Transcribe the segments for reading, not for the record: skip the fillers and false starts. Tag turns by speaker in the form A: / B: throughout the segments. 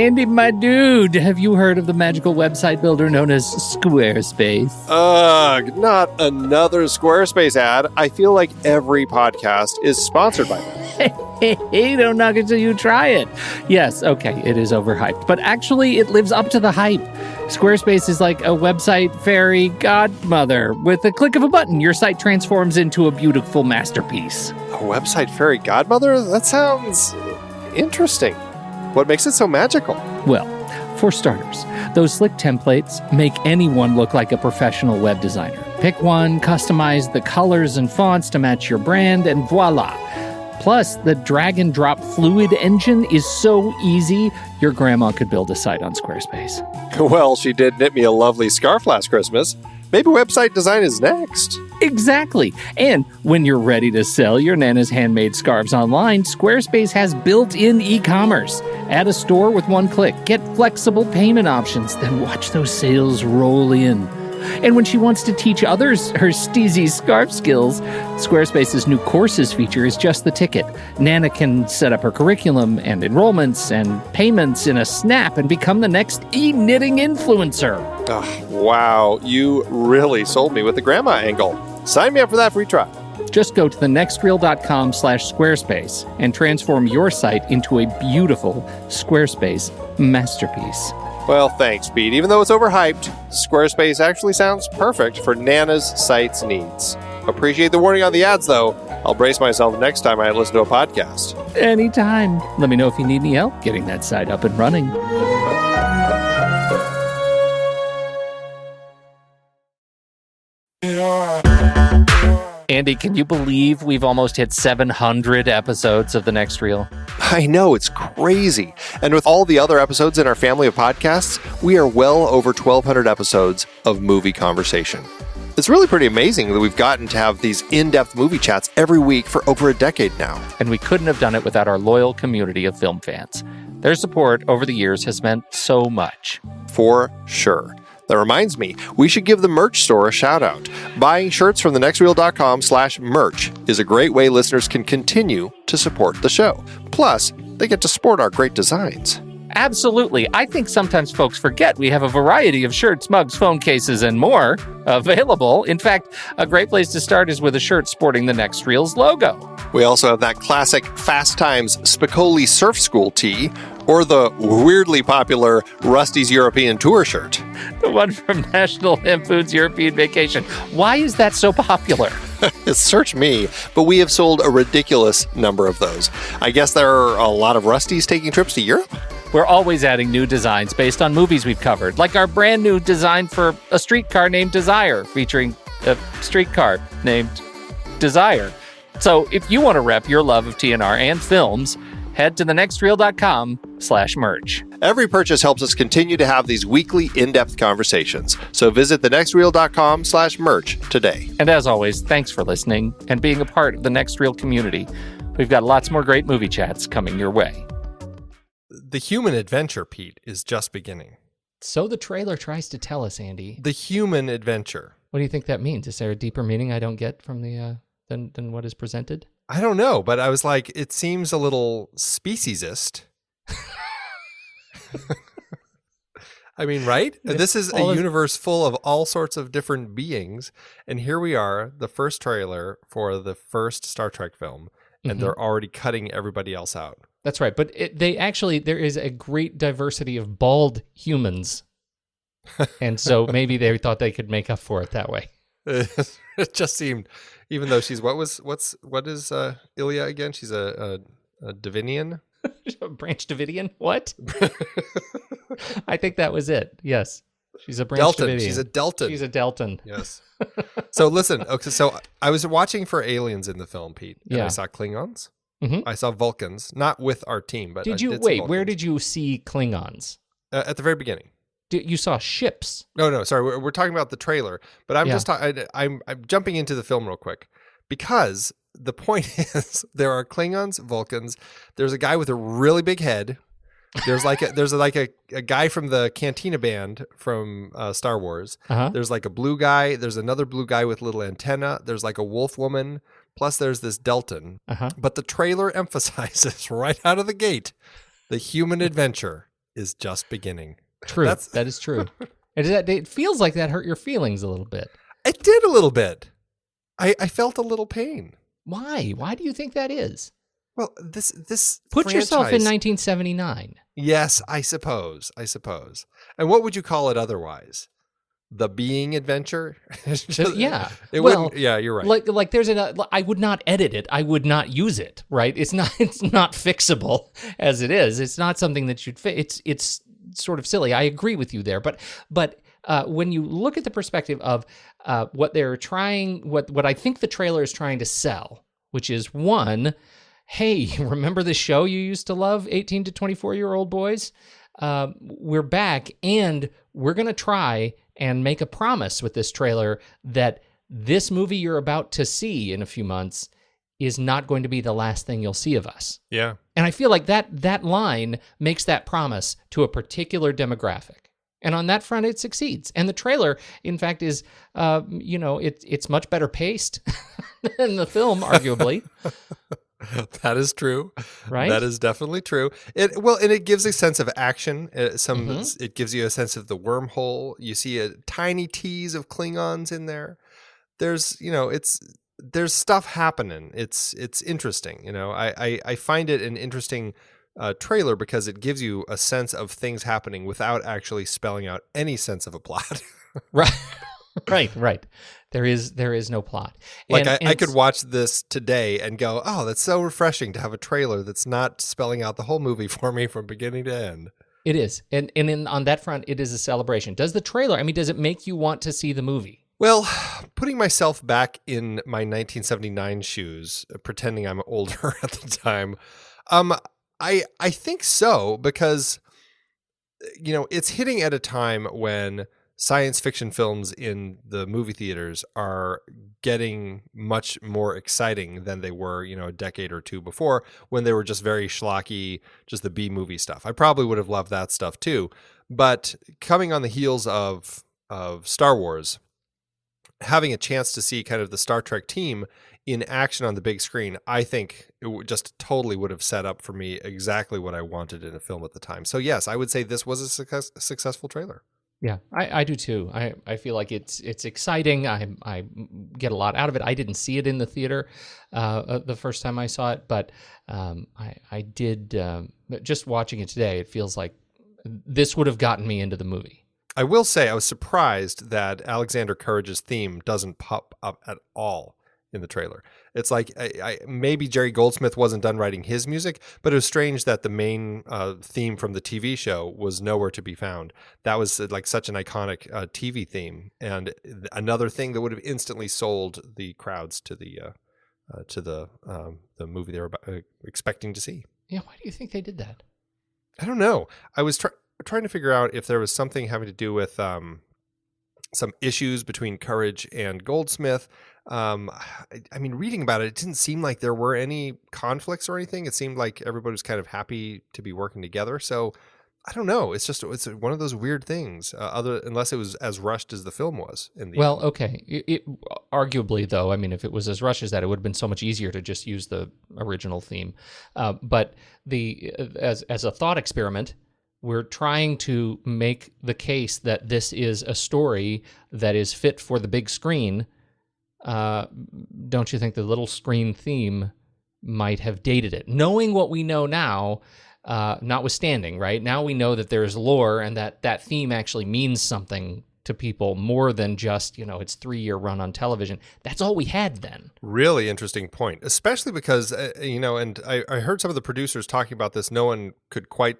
A: Andy, my dude, have you heard of the magical website builder known as Squarespace?
B: Ugh, not another Squarespace ad. I feel like every podcast is sponsored by them.
A: Hey, don't knock it till you try it. Yes, okay, it is overhyped, but actually it lives up to the hype. Squarespace is like a website fairy godmother. With a click of a button, your site transforms into a beautiful masterpiece.
B: A website fairy godmother? That sounds interesting. What makes it so magical?
A: Well, for starters, those slick templates make anyone look like a professional web designer. Pick one, customize the colors and fonts to match your brand, and voila. Plus, the drag and drop fluid engine is so easy, your grandma could build a site on Squarespace.
B: Well, she did knit me a lovely scarf last Christmas. Maybe website design is next.
A: Exactly. And when you're ready to sell your Nana's handmade scarves online, Squarespace has built-in e-commerce. Add a store with one click. Get flexible payment options. Then watch those sales roll in. And when she wants to teach others her steezy scarf skills, Squarespace's new courses feature is just the ticket. Nana can set up her curriculum and enrollments and payments in a snap and become the next e-knitting influencer.
B: Oh, wow, you really sold me with the grandma angle. Sign me up for that free trial.
A: Just go to thenextreel.com/Squarespace and transform your site into a beautiful Squarespace masterpiece.
B: Well, thanks, Pete. Even though it's overhyped, Squarespace actually sounds perfect for Nana's site's needs. Appreciate the warning on the ads, though. I'll brace myself next time I listen to a podcast.
A: Anytime. Let me know if you need any help getting that site up and running. Andy, can you believe we've almost hit 700 episodes of The Next Reel?
B: I know, it's crazy. And with all the other episodes in our family of podcasts, we are well over 1,200 episodes of movie conversation. It's really pretty amazing that we've gotten to have these in-depth movie chats every week for over a decade now.
A: And we couldn't have done it without our loyal community of film fans. Their support over the years has meant so much.
B: For sure. That reminds me, we should give the merch store a shout out. Buying shirts from thenextreel.com/merch is a great way listeners can continue to support the show. Plus, they get to sport our great designs.
A: Absolutely. I think sometimes folks forget we have a variety of shirts, mugs, phone cases, and more available. In fact, a great place to start is with a shirt sporting the Next Reel's logo.
B: We also have that classic Fast Times Spicoli Surf School tee, or the weirdly popular Rusty's European Tour shirt.
A: The one from National Lampoon's European Vacation. Why is that so popular?
B: Search me, but we have sold a ridiculous number of those. I guess there are a lot of Rustys taking trips to Europe?
A: We're always adding new designs based on movies we've covered, like our brand new design for a streetcar named Desire, featuring a streetcar named Desire. So if you want to rep your love of TNR and films, head to thenextreel.com/merch.
B: Every purchase helps us continue to have these weekly in-depth conversations. So visit thenextreel.com/merch today.
A: And as always, thanks for listening and being a part of the Next Reel community. We've got lots more great movie chats coming your way.
C: The human adventure, Pete, is just beginning.
A: So the trailer tries to tell us, Andy.
C: The human adventure.
A: What do you think that means? Is there a deeper meaning I don't get from the than what is presented?
C: I don't know, but I was like, it seems a little speciesist. I mean, right? This is a universe full of all sorts of different beings. And here we are, the first trailer for the first Star Trek film, and they're already cutting everybody else out.
A: That's right. But there is a great diversity of bald humans. And so maybe they thought they could make up for it that way.
C: It just seemed, even though she's, what is Ilya again? She's a Davinian?
A: A Branch Davidian? What? I think that was it. Yes. She's a Branch
C: Deltan.
A: Davidian.
C: She's a Deltan.
A: She's a Deltan.
C: Yes. So listen, okay, so I was watching for aliens in the film, Pete. And I saw Klingons.
A: Mm-hmm.
C: I saw Vulcans, not with our team, but
A: where did you see Klingons?
C: At the very beginning.
A: You saw ships.
C: No, sorry. We're talking about the trailer, but I'm I'm jumping into the film real quick because the point is there are Klingons, Vulcans. There's a guy with a really big head. There's a guy from the Cantina band from Star Wars. Uh-huh. There's like a blue guy. There's another blue guy with little antenna. There's like a wolf woman. Plus there's this Deltan. Uh-huh. But the trailer emphasizes right out of the gate the human adventure. is just beginning.
A: True. That is true. It feels like that hurt your feelings a little bit.
C: It did a little bit. I felt a little pain.
A: Why? Why do you think that is?
C: Well, this
A: Put
C: franchise,
A: yourself in 1979.
C: Yes, I suppose. And what would you call it otherwise? The Being adventure?
A: Yeah.
C: Wouldn't. Yeah, you're right.
A: Like there's I would not edit it. I would not use it. Right? It's not fixable as it is. It's not something that you'd fit. It's sort of silly. I agree with you there. But when you look at the perspective of what they're trying, what I think the trailer is trying to sell, which is one, hey, remember the show you used to love, 18 to 24-year-old boys? We're back, and we're going to try and make a promise with this trailer that this movie you're about to see in a few months is not going to be the last thing you'll see of us.
C: Yeah.
A: And I feel like that line makes that promise to a particular demographic. And on that front, it succeeds. And the trailer, in fact, is, it's much better paced than the film, arguably.
C: That is true.
A: Right?
C: That is definitely true. And it gives a sense of action. It gives you a sense of the wormhole. You see a tiny tease of Klingons in there. There's stuff happening. It's interesting. I find it an interesting trailer because it gives you a sense of things happening without actually spelling out any sense of a plot.
A: Right. There is no plot.
C: I could watch this today and go, oh, that's so refreshing to have a trailer that's not spelling out the whole movie for me from beginning to end.
A: It is. And on that front, it is a celebration. Does the trailer, does it make you want to see the movie?
C: Well, putting myself back in my 1979 shoes, pretending I'm older at the time, I think so, because, it's hitting at a time when science fiction films in the movie theaters are getting much more exciting than they were, a decade or two before, when they were just very schlocky, just the B movie stuff. I probably would have loved that stuff too. But coming on the heels of Star Wars, having a chance to see kind of the Star Trek team in action on the big screen, I think it just totally would have set up for me exactly what I wanted in a film at the time. So yes, I would say this was a successful trailer.
A: Yeah, I do too. I feel like it's exciting. I get a lot out of it. I didn't see it in the theater the first time I saw it, but I did. Just watching it today, it feels like this would have gotten me into the movie.
C: I will say I was surprised that Alexander Courage's theme doesn't pop up at all in the trailer. It's like maybe Jerry Goldsmith wasn't done writing his music, but it was strange that the main theme from the TV show was nowhere to be found. That was like such an iconic TV theme, and another thing that would have instantly sold the crowds to the movie they were expecting to see.
A: Yeah, why do you think they did that?
C: I don't know. I was trying to figure out if there was something having to do with some issues between Courage and Goldsmith. Reading about it, it didn't seem like there were any conflicts or anything. It seemed like everybody was kind of happy to be working together. So I don't know. It's one of those weird things. Unless it was as rushed as the film was.
A: Okay. It arguably, though, if it was as rushed as that, it would have been so much easier to just use the original theme. But as a thought experiment, we're trying to make the case that this is a story that is fit for the big screen. Don't you think the little screen theme might have dated it? Knowing what we know now, notwithstanding, right? Now we know that there's lore and that theme actually means something to people more than just, its 3-year run on television. That's all we had then.
C: Really interesting point, especially because, and I heard some of the producers talking about this. No one could quite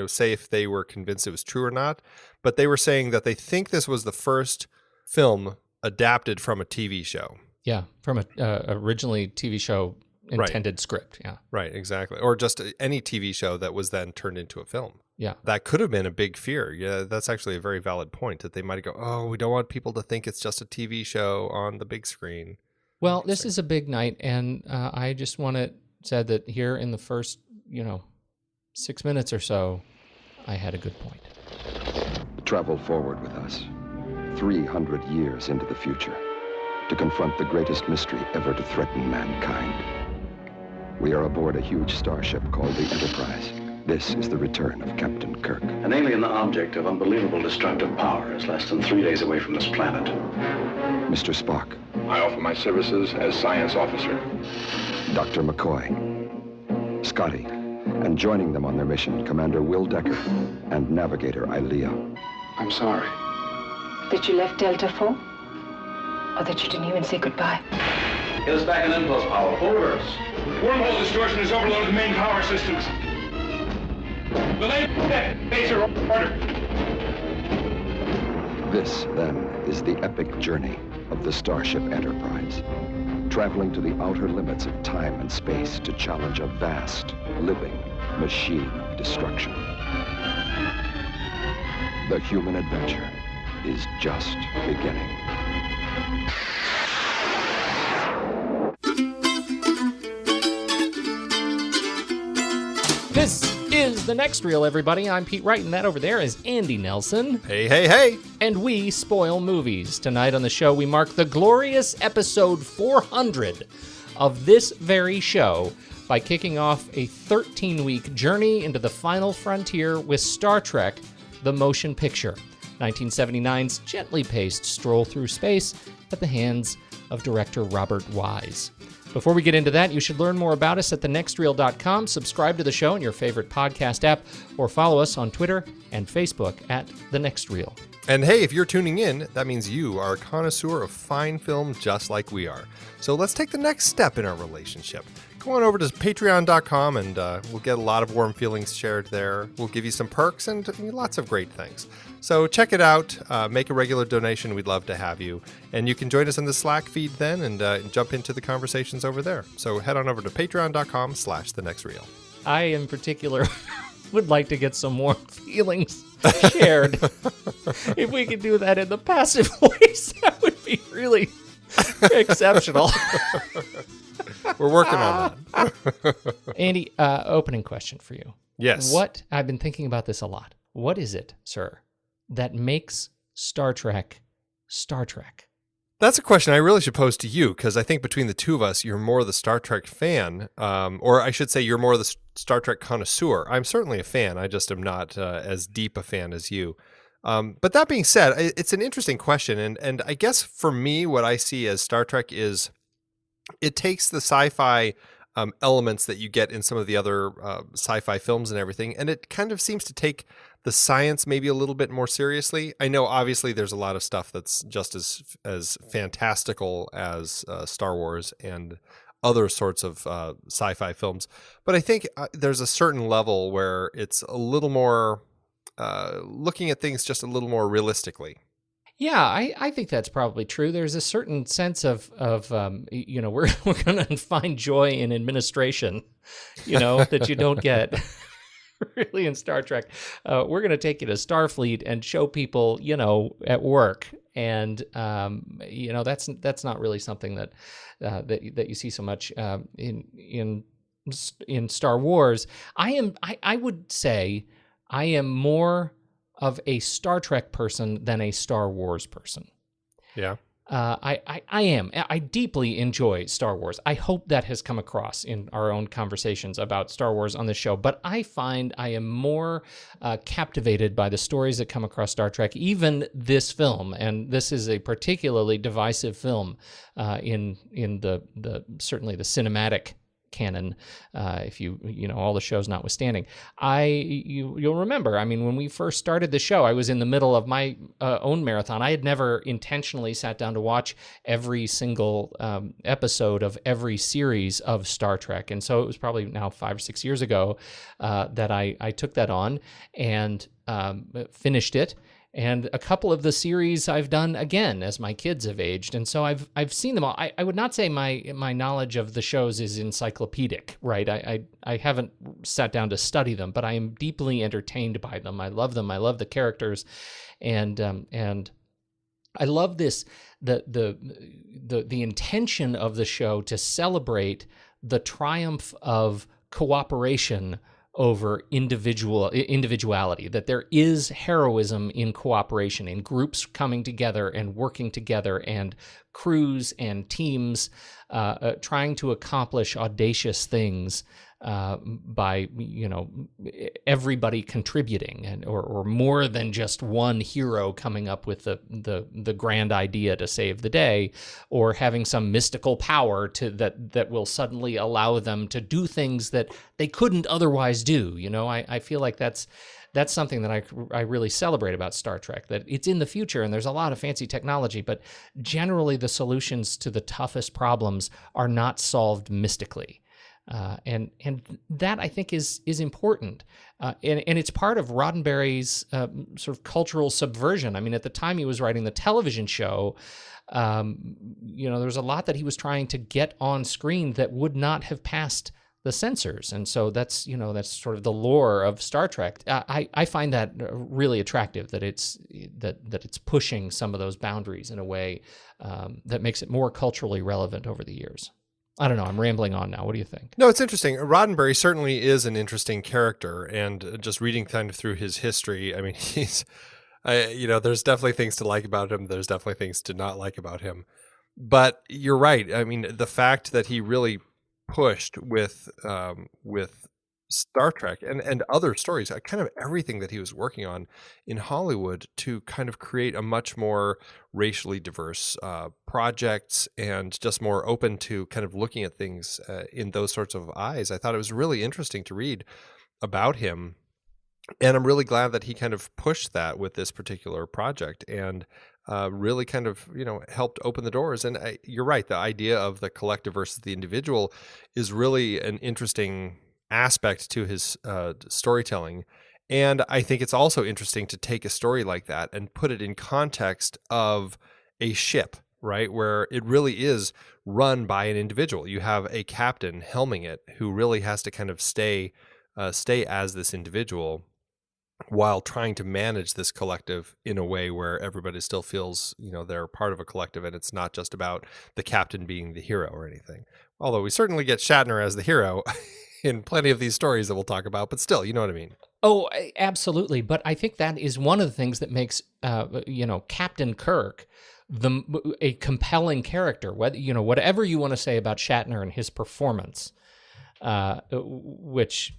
C: say if they were convinced it was true or not, but they were saying that they think this was the first film adapted from a TV show.
A: Yeah, from a originally TV show intended script. Yeah,
C: right, exactly. Or just any TV show that was then turned into a film.
A: Yeah,
C: that could have been a big fear. Yeah, that's actually a very valid point, that they might go, oh, we don't want people to think it's just a TV show on the big screen.
A: Well, this is a big night, and I just want to say that here in the first, 6 minutes or so, I had a good point.
D: Travel forward with us, 300 years into the future, to confront the greatest mystery ever to threaten mankind. We are aboard a huge starship called the Enterprise, This is the return of Captain Kirk.
E: An alien object of unbelievable destructive power is less than 3 days away from this planet.
D: Mr. Spock.
F: I offer my services as science officer.
D: Dr. McCoy. Scotty. And joining them on their mission, Commander Will Decker and Navigator Ilea.
F: I'm sorry.
G: That you left Delta 4? Or that you didn't even say goodbye?
E: Get us back in impulse power. Full reverse.
F: Wormhole distortion has overloaded the main power systems. Belay phaser order.
D: This, then, is the epic journey of the Starship Enterprise, traveling to the outer limits of time and space to challenge a vast, living machine of destruction. The human adventure is just beginning.
A: This is The Next Reel, everybody. I'm Pete Wright, and that over there is Andy Nelson.
C: Hey, hey, hey.
A: And we spoil movies. Tonight on the show, we mark the glorious episode 400 of this very show by kicking off a 13-week journey into the final frontier with Star Trek, the motion picture, 1979's gently paced stroll through space at the hands of director Robert Wise. Before we get into that, you should learn more about us at thenextreel.com, subscribe to the show in your favorite podcast app, or follow us on Twitter and Facebook at The Next Reel.
C: And hey, if you're tuning in, that means you are a connoisseur of fine film just like we are. So let's take the next step in our relationship. Go on over to patreon.com and we'll get a lot of warm feelings shared there. We'll give you some perks and lots of great things. So check it out. Make a regular donation. We'd love to have you. And you can join us in the Slack feed then and jump into the conversations over there. So head on over to patreon.com/thenextreel.
A: I, in particular, would like to get some warm feelings shared. If we could do that in the passive voice, that would be really exceptional.
C: We're working on that.
A: Andy, opening question for you.
C: Yes.
A: I've been thinking about this a lot. What is it, sir, that makes Star Trek Star Trek?
C: That's a question I really should pose to you, because I think between the two of us, you're more the Star Trek fan, or I should say you're more the Star Trek connoisseur. I'm certainly a fan. I just am not as deep a fan as you. But that being said, it's an interesting question. And I guess for me, what I see as Star Trek is it takes the sci-fi elements that you get in some of the other sci-fi films and everything, and it kind of seems to take the science maybe a little bit more seriously. I know obviously there's a lot of stuff that's just as fantastical as Star Wars and other sorts of sci-fi films, but I think there's a certain level where it's a little more looking at things just a little more realistically.
A: Yeah, I think that's probably true. There's a certain sense of we're going to find joy in administration, that you don't get really in Star Trek. We're going to take you to Starfleet and show people, at work, and that's not really something that you see so much in Star Wars. I would say I am more of a Star Trek person than a Star Wars person.
C: Yeah.
A: I am. I deeply enjoy Star Wars. I hope that has come across in our own conversations about Star Wars on the show, but I find I am more captivated by the stories that come across Star Trek, even this film, and this is a particularly divisive film in the certainly the cinematic canon, if all the shows notwithstanding. You'll remember, when we first started the show, I was in the middle of my own marathon. I had never intentionally sat down to watch every single episode of every series of Star Trek, and so it was probably now 5 or 6 years ago that I took that on and finished it. And a couple of the series I've done again as my kids have aged, and so I've seen them all. I would not say my knowledge of the shows is encyclopedic, right? I haven't sat down to study them, but I am deeply entertained by them. I love them. I love the characters, and I love this the intention of the show to celebrate the triumph of cooperation over individuality, that there is heroism in cooperation, in groups coming together and working together, and crews and teams trying to accomplish audacious things by everybody contributing, or more than just one hero coming up with the grand idea to save the day, or having some mystical power that will suddenly allow them to do things that they couldn't otherwise do. I feel like that's something that I really celebrate about Star Trek, that it's in the future and there's a lot of fancy technology, but generally the solutions to the toughest problems are not solved mystically. And that, I think, is important. And it's part of Roddenberry's sort of cultural subversion. I mean, at the time he was writing the television show, there was a lot that he was trying to get on screen that would not have passed the censors. And so that's sort of the lore of Star Trek. I find that really attractive, that it's pushing some of those boundaries in a way that makes it more culturally relevant over the years. I don't know. I'm rambling on now. What do you think?
C: No, it's interesting. Roddenberry certainly is an interesting character, and just reading kind of through his history, I mean, he's, there's definitely things to like about him. There's definitely things to not like about him. But you're right. I mean, the fact that he really pushed with Star Trek and other stories, kind of everything that he was working on in Hollywood to kind of create a much more racially diverse projects and just more open to kind of looking at things in those sorts of eyes. I thought it was really interesting to read about him. And I'm really glad that he kind of pushed that with this particular project and really kind of, helped open the doors. And you're right. The idea of the collective versus the individual is really an interesting aspect to his storytelling. And I think it's also interesting to take a story like that and put it in context of a ship, right? Where it really is run by an individual. You have a captain helming it who really has to kind of stay as this individual while trying to manage this collective in a way where everybody still feels, they're part of a collective, and it's not just about the captain being the hero or anything. Although we certainly get Shatner as the hero in plenty of these stories that we'll talk about, but still, you know what I mean?
A: Oh, absolutely. But I think that is one of the things that makes, Captain Kirk a compelling character. Whatever you want to say about Shatner and his performance, which,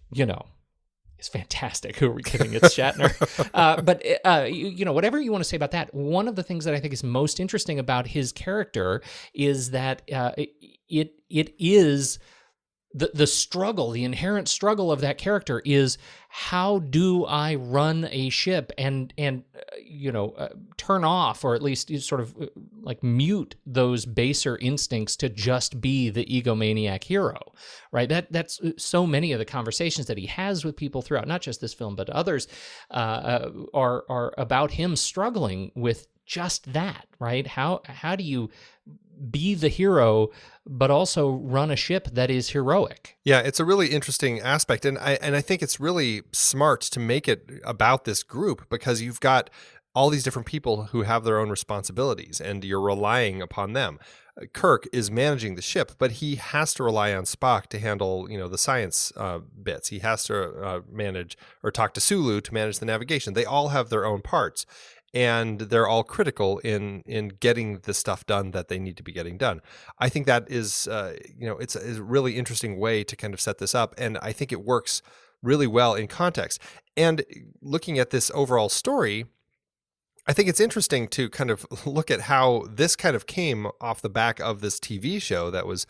A: is fantastic. Who are we kidding? It's Shatner. But whatever you want to say about that, one of the things that I think is most interesting about his character is that it is the struggle, the inherent struggle of that character is, how do I run a ship and turn off, or at least sort of like mute those baser instincts to just be the egomaniac hero, right? That's so many of the conversations that he has with people throughout, not just this film, but others, are about him struggling with just that, right? How do you be the hero, but also run a ship that is heroic?
C: Yeah, it's a really interesting aspect. And I think it's really smart to make it about this group, because you've got all these different people who have their own responsibilities and you're relying upon them. Kirk is managing the ship, but he has to rely on Spock to handle, the science bits. He has to manage or talk to Sulu to manage the navigation. They all have their own parts, and they're all critical in getting the stuff done that they need to be getting done. I think that is, it's a really interesting way to kind of set this up, and I think it works really well in context. And looking at this overall story, I think it's interesting to kind of look at how this kind of came off the back of this TV show that was,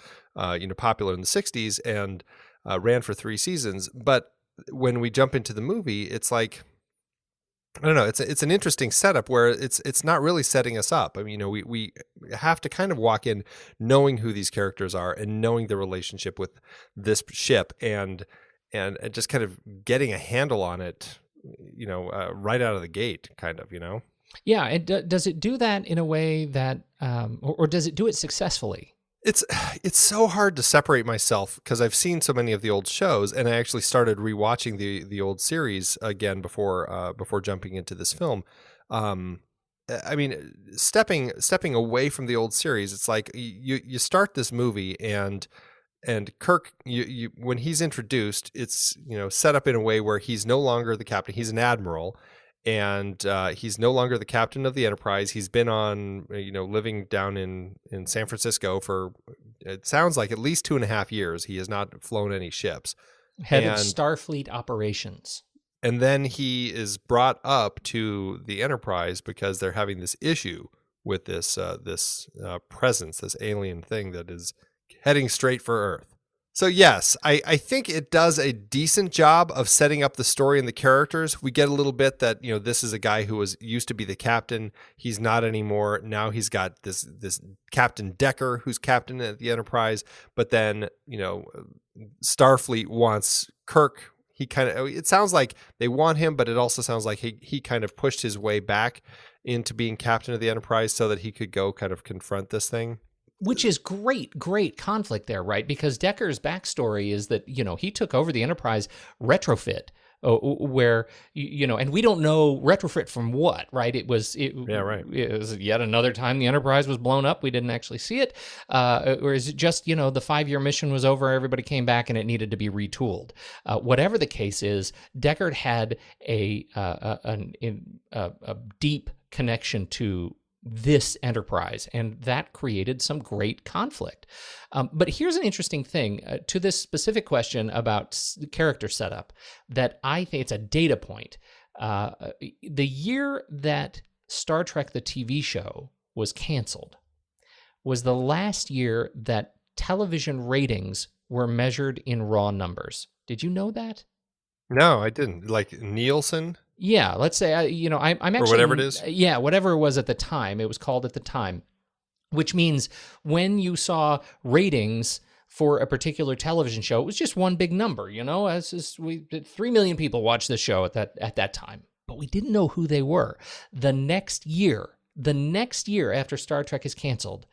C: popular in the 60s and ran for 3 seasons. But when we jump into the movie, it's like, I don't know. It's an interesting setup where it's not really setting us up. I mean, we have to kind of walk in knowing who these characters are and knowing the relationship with this ship and just kind of getting a handle on it, right out of the gate, kind of,
A: Yeah. Does it do that in a way that, or does it do it successfully?
C: It's so hard to separate myself because I've seen so many of the old shows, and I actually started rewatching the old series again before jumping into this film. I mean, stepping away from the old series, it's like you start this movie and Kirk, you when he's introduced, it's set up in a way where he's no longer the captain; he's an admiral. And he's no longer the captain of the Enterprise. He's been on, living down in San Francisco for, it sounds like, at least 2.5 years. He has not flown any ships.
A: Head of Starfleet operations.
C: And then he is brought up to the Enterprise because they're having this issue with this presence, this alien thing that is heading straight for Earth. So yes, I think it does a decent job of setting up the story and the characters. We get a little bit that, this is a guy who used to be the captain. He's not anymore. Now he's got this Captain Decker, who's captain at the Enterprise. But then, Starfleet wants Kirk. It sounds like they want him, but it also sounds like he kind of pushed his way back into being captain of the Enterprise so that he could go kind of confront this thing.
A: Which is great conflict there, right? Because Decker's backstory is that, he took over the Enterprise retrofit, where, and we don't know retrofit from what, right? It was yet another time the Enterprise was blown up. We didn't actually see it. Or is it just, the 5-year mission was over, everybody came back and it needed to be retooled. Whatever the case is, Deckard had a deep connection to this Enterprise, and that created some great conflict. But here's an interesting thing to this specific question about character setup that I think it's a data point. The year that Star Trek the TV show was canceled was the last year that television ratings were measured in raw numbers. Did you know that?
C: No, I didn't. Like Nielsen?
A: Yeah, let's say, I'm actually...
C: Or whatever it is?
A: Yeah, whatever it was at the time. It was called at the time, which means when you saw ratings for a particular television show, it was just one big number, 3 million people watched this show at that time, but we didn't know who they were. The next year after Star Trek is canceled,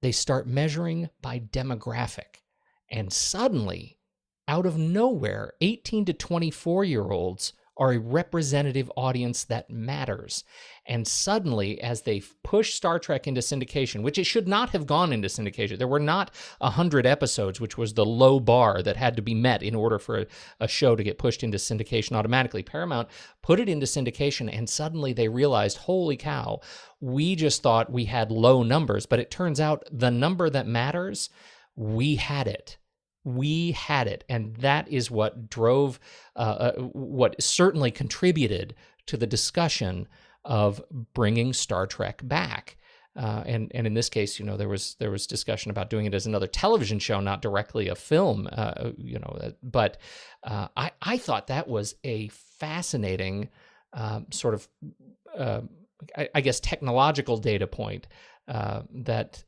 A: they start measuring by demographic. And suddenly, out of nowhere, 18 to 24-year-olds are a representative audience that matters. And suddenly, as they push Star Trek into syndication, which it should not have gone into syndication, there were not 100 episodes, which was the low bar that had to be met in order for a show to get pushed into syndication automatically. Paramount put it into syndication, and suddenly they realized, holy cow, we just thought we had low numbers, but it turns out the number that matters, we had it. We had it, and that is what drove, what certainly contributed to the discussion of bringing Star Trek back. And in this case, there was discussion about doing it as another television show, not directly a film. But I thought that was a fascinating sort of, I guess, technological data point that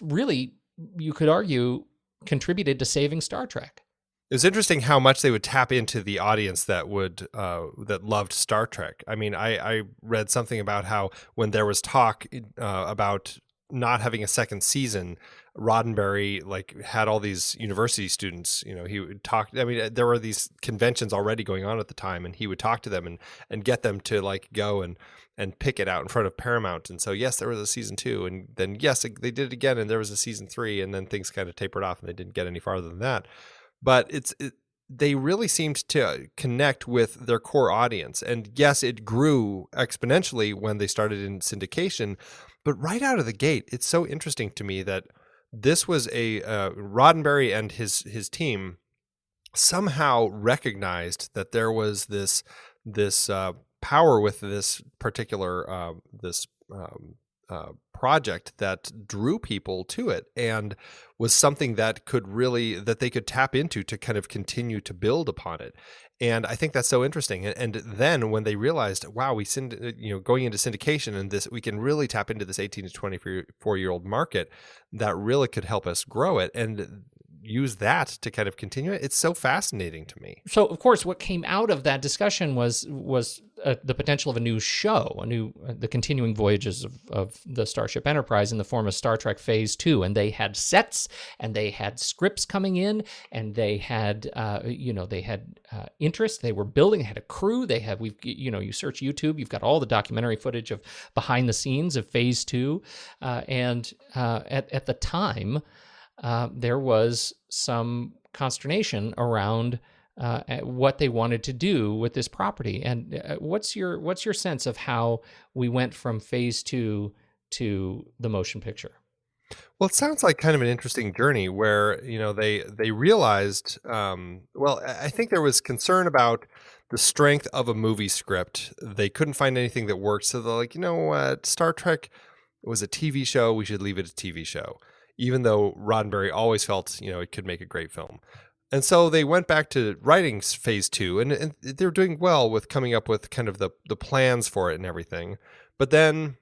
A: really, you could argue, contributed to saving Star Trek.
C: It was interesting how much they would tap into the audience that that loved Star Trek. I mean, I read something about how when there was talk about not having a second season, Roddenberry had all these university students. He would talk. I mean, there were these conventions already going on at the time, and he would talk to them and get them to go and pick it out in front of Paramount. And so, yes, there was a season 2, and then yes, they did it again, and there was a season 3, and then things kind of tapered off, and they didn't get any farther than that. But they really seemed to connect with their core audience, and yes, it grew exponentially when they started in syndication. But right out of the gate, it's so interesting to me that this was a Roddenberry and his team somehow recognized that there was this power with this particular project that drew people to it, and was something that they could tap into to kind of continue to build upon it. And I think that's so interesting. And then when they realized, wow, going into syndication and this, we can really tap into this 18 to 24-year-old market that really could help us grow it and use that to kind of continue it. It's so fascinating to me.
A: So, of course, what came out of that discussion was the potential of a new show, the continuing voyages of the Starship Enterprise in the form of Star Trek Phase 2. And they had sets, and they had scripts coming in, and they had, interest. They were building, they had a crew. You search YouTube, you've got all the documentary footage of behind the scenes of Phase 2. And at the time, there was some consternation around what they wanted to do with this property. And what's your sense of how we went from Phase 2 to the motion picture?
C: Well, it sounds like kind of an interesting journey where, they realized, I think there was concern about the strength of a movie script. They couldn't find anything that worked. So they're like, you know what, Star Trek was a TV show. We should leave it a TV show, even though Roddenberry always felt, it could make a great film. And so they went back to writing phase 2, and they're doing well with coming up with kind of the plans for it and everything. But then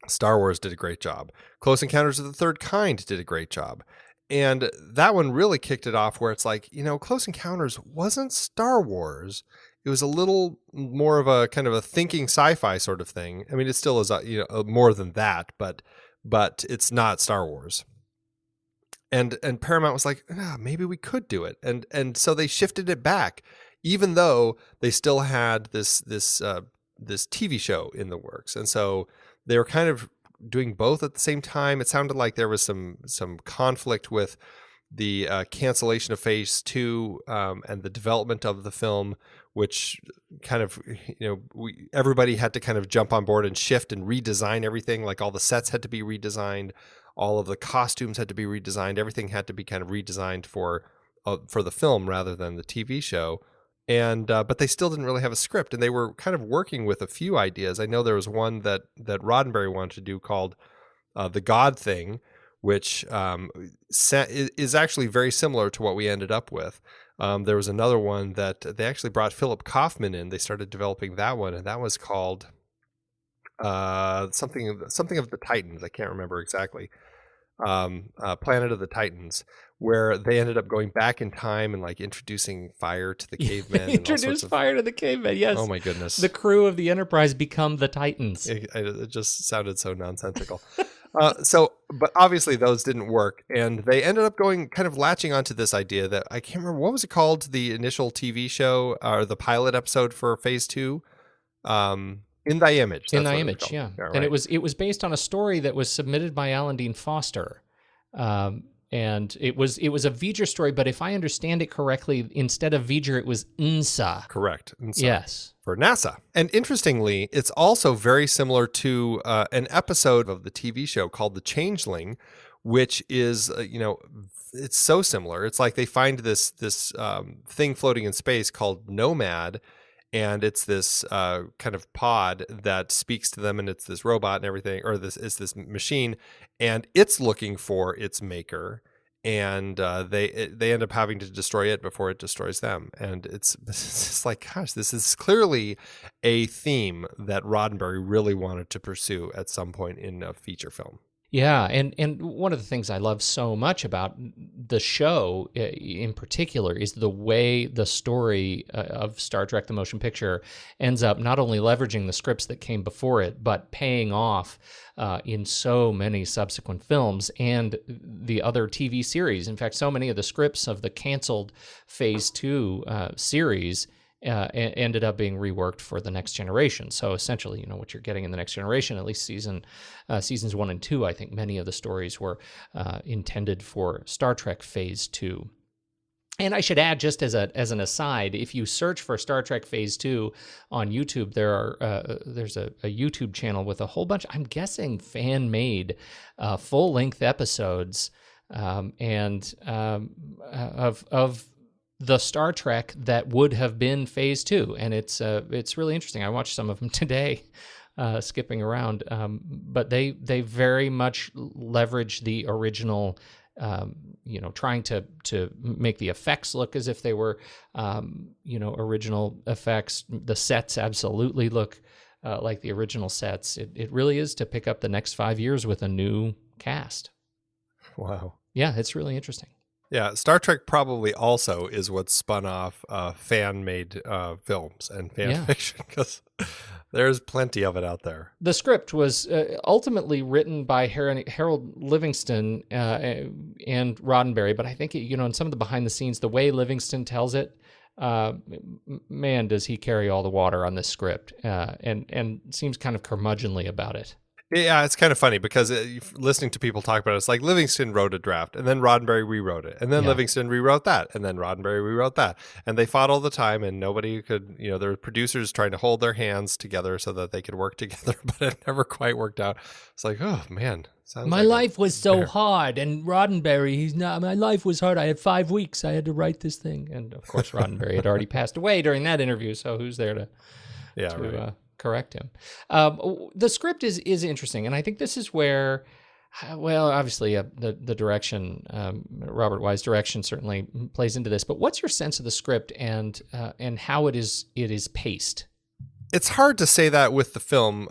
C: Star Wars did a great job. Close Encounters of the Third Kind did a great job. And that one really kicked it off where it's like, Close Encounters wasn't Star Wars. It was a little more of a kind of a thinking sci-fi sort of thing. I mean, it still is, more than that, but it's not Star Wars. And Paramount was like, maybe we could do it. And so they shifted it back, even though they still had this TV show in the works. And so they were kind of doing both at the same time. It sounded like there was some conflict with the cancellation of phase 2 and the development of the film, which kind of, everybody had to kind of jump on board and shift and redesign everything. Like all the sets had to be redesigned. All of the costumes had to be redesigned. Everything had to be kind of redesigned for the film rather than the TV show. And but they still didn't really have a script, and they were kind of working with a few ideas. I know there was one that Roddenberry wanted to do called The God Thing, which is actually very similar to what we ended up with. There was another one that they actually brought Philip Kaufman in. They started developing that one, and that was called something of the Titans. I can't remember exactly. Planet of the Titans, where they ended up going back in time and like introducing fire to the cavemen.
A: Introduce fire to the cavemen, yes.
C: Oh my goodness.
A: The crew of the Enterprise become the Titans.
C: It just sounded so nonsensical. But obviously those didn't work, and they ended up latching onto this idea that I can't remember, what was it called? The initial TV show or the pilot episode for phase 2? In Thy Image.
A: In Thy Image, yeah. Right. And it was based on a story that was submitted by Alan Dean Foster. And it was a V'ger story, but if I understand it correctly, instead of V'ger, it was NSA.
C: Correct. NSA.
A: Yes.
C: For NASA. And interestingly, it's also very similar to an episode of the TV show called The Changeling, which is, it's so similar. It's like they find this thing floating in space called Nomad, and it's this kind of pod that speaks to them, and it's this robot and everything, or this machine, and it's looking for its maker, and they end up having to destroy it before it destroys them. And it's just like, gosh, this is clearly a theme that Roddenberry really wanted to pursue at some point in a feature film.
A: Yeah, and one of the things I love so much about the show in particular is the way the story of Star Trek: The Motion Picture ends up not only leveraging the scripts that came before it, but paying off in so many subsequent films and the other TV series. In fact, so many of the scripts of the canceled Phase 2 series ended up being reworked for the Next Generation. So essentially, what you're getting in the Next Generation, at least seasons 1 and 2, I think many of the stories were intended for Star Trek Phase 2. And I should add, just as an aside, if you search for Star Trek Phase 2 on YouTube, there's a YouTube channel with a whole bunch, I'm guessing, fan-made full-length episodes of the Star Trek that would have been Phase 2, and it's really interesting. I watched some of them today, skipping around, but they very much leverage the original, trying to make the effects look as if they were, original effects. The sets absolutely look like the original sets. It really is to pick up the next 5 years with a new cast.
C: Wow.
A: Yeah, it's really interesting.
C: Yeah, Star Trek probably also is what spun off fan-made films and fan fiction, because there's plenty of it out there.
A: The script was ultimately written by Harold Livingston and Roddenberry, but I think, in some of the behind the scenes, the way Livingston tells it, man, does he carry all the water on this script, and seems kind of curmudgeonly about it.
C: Yeah, it's kind of funny because listening to people talk about it, it's like Livingston wrote a draft and then Roddenberry rewrote it. And then Livingston rewrote that and then Roddenberry rewrote that. And they fought all the time and nobody could, there were producers trying to hold their hands together so that they could work together, but it never quite worked out. It's like, oh man.
H: My life was so hard, and Roddenberry, my life was hard. I had 5 weeks. I had to write this thing. And of course, Roddenberry had already passed away during that interview, so who's there to correct him? The script is interesting, and I think this is where, well, obviously the direction, Robert Wise' direction certainly plays into this, but what's your sense of the script and how it is paced?
C: It's hard to say that with the film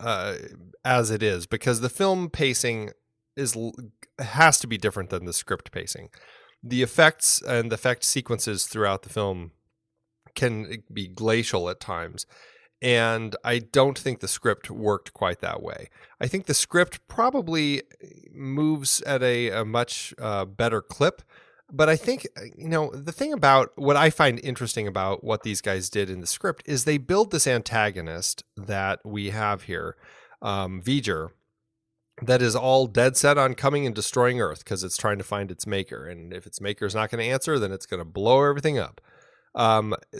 C: as it is, because the film pacing has to be different than the script pacing. The effects and the effect sequences throughout the film can be glacial at times, and I don't think the script worked quite that way. I think the script probably moves at a much better clip, but I think, the thing about what I find interesting about what these guys did in the script is they build this antagonist that we have here, V'ger, that is all dead set on coming and destroying Earth because it's trying to find its maker. And if its maker is not going to answer, then it's going to blow everything up.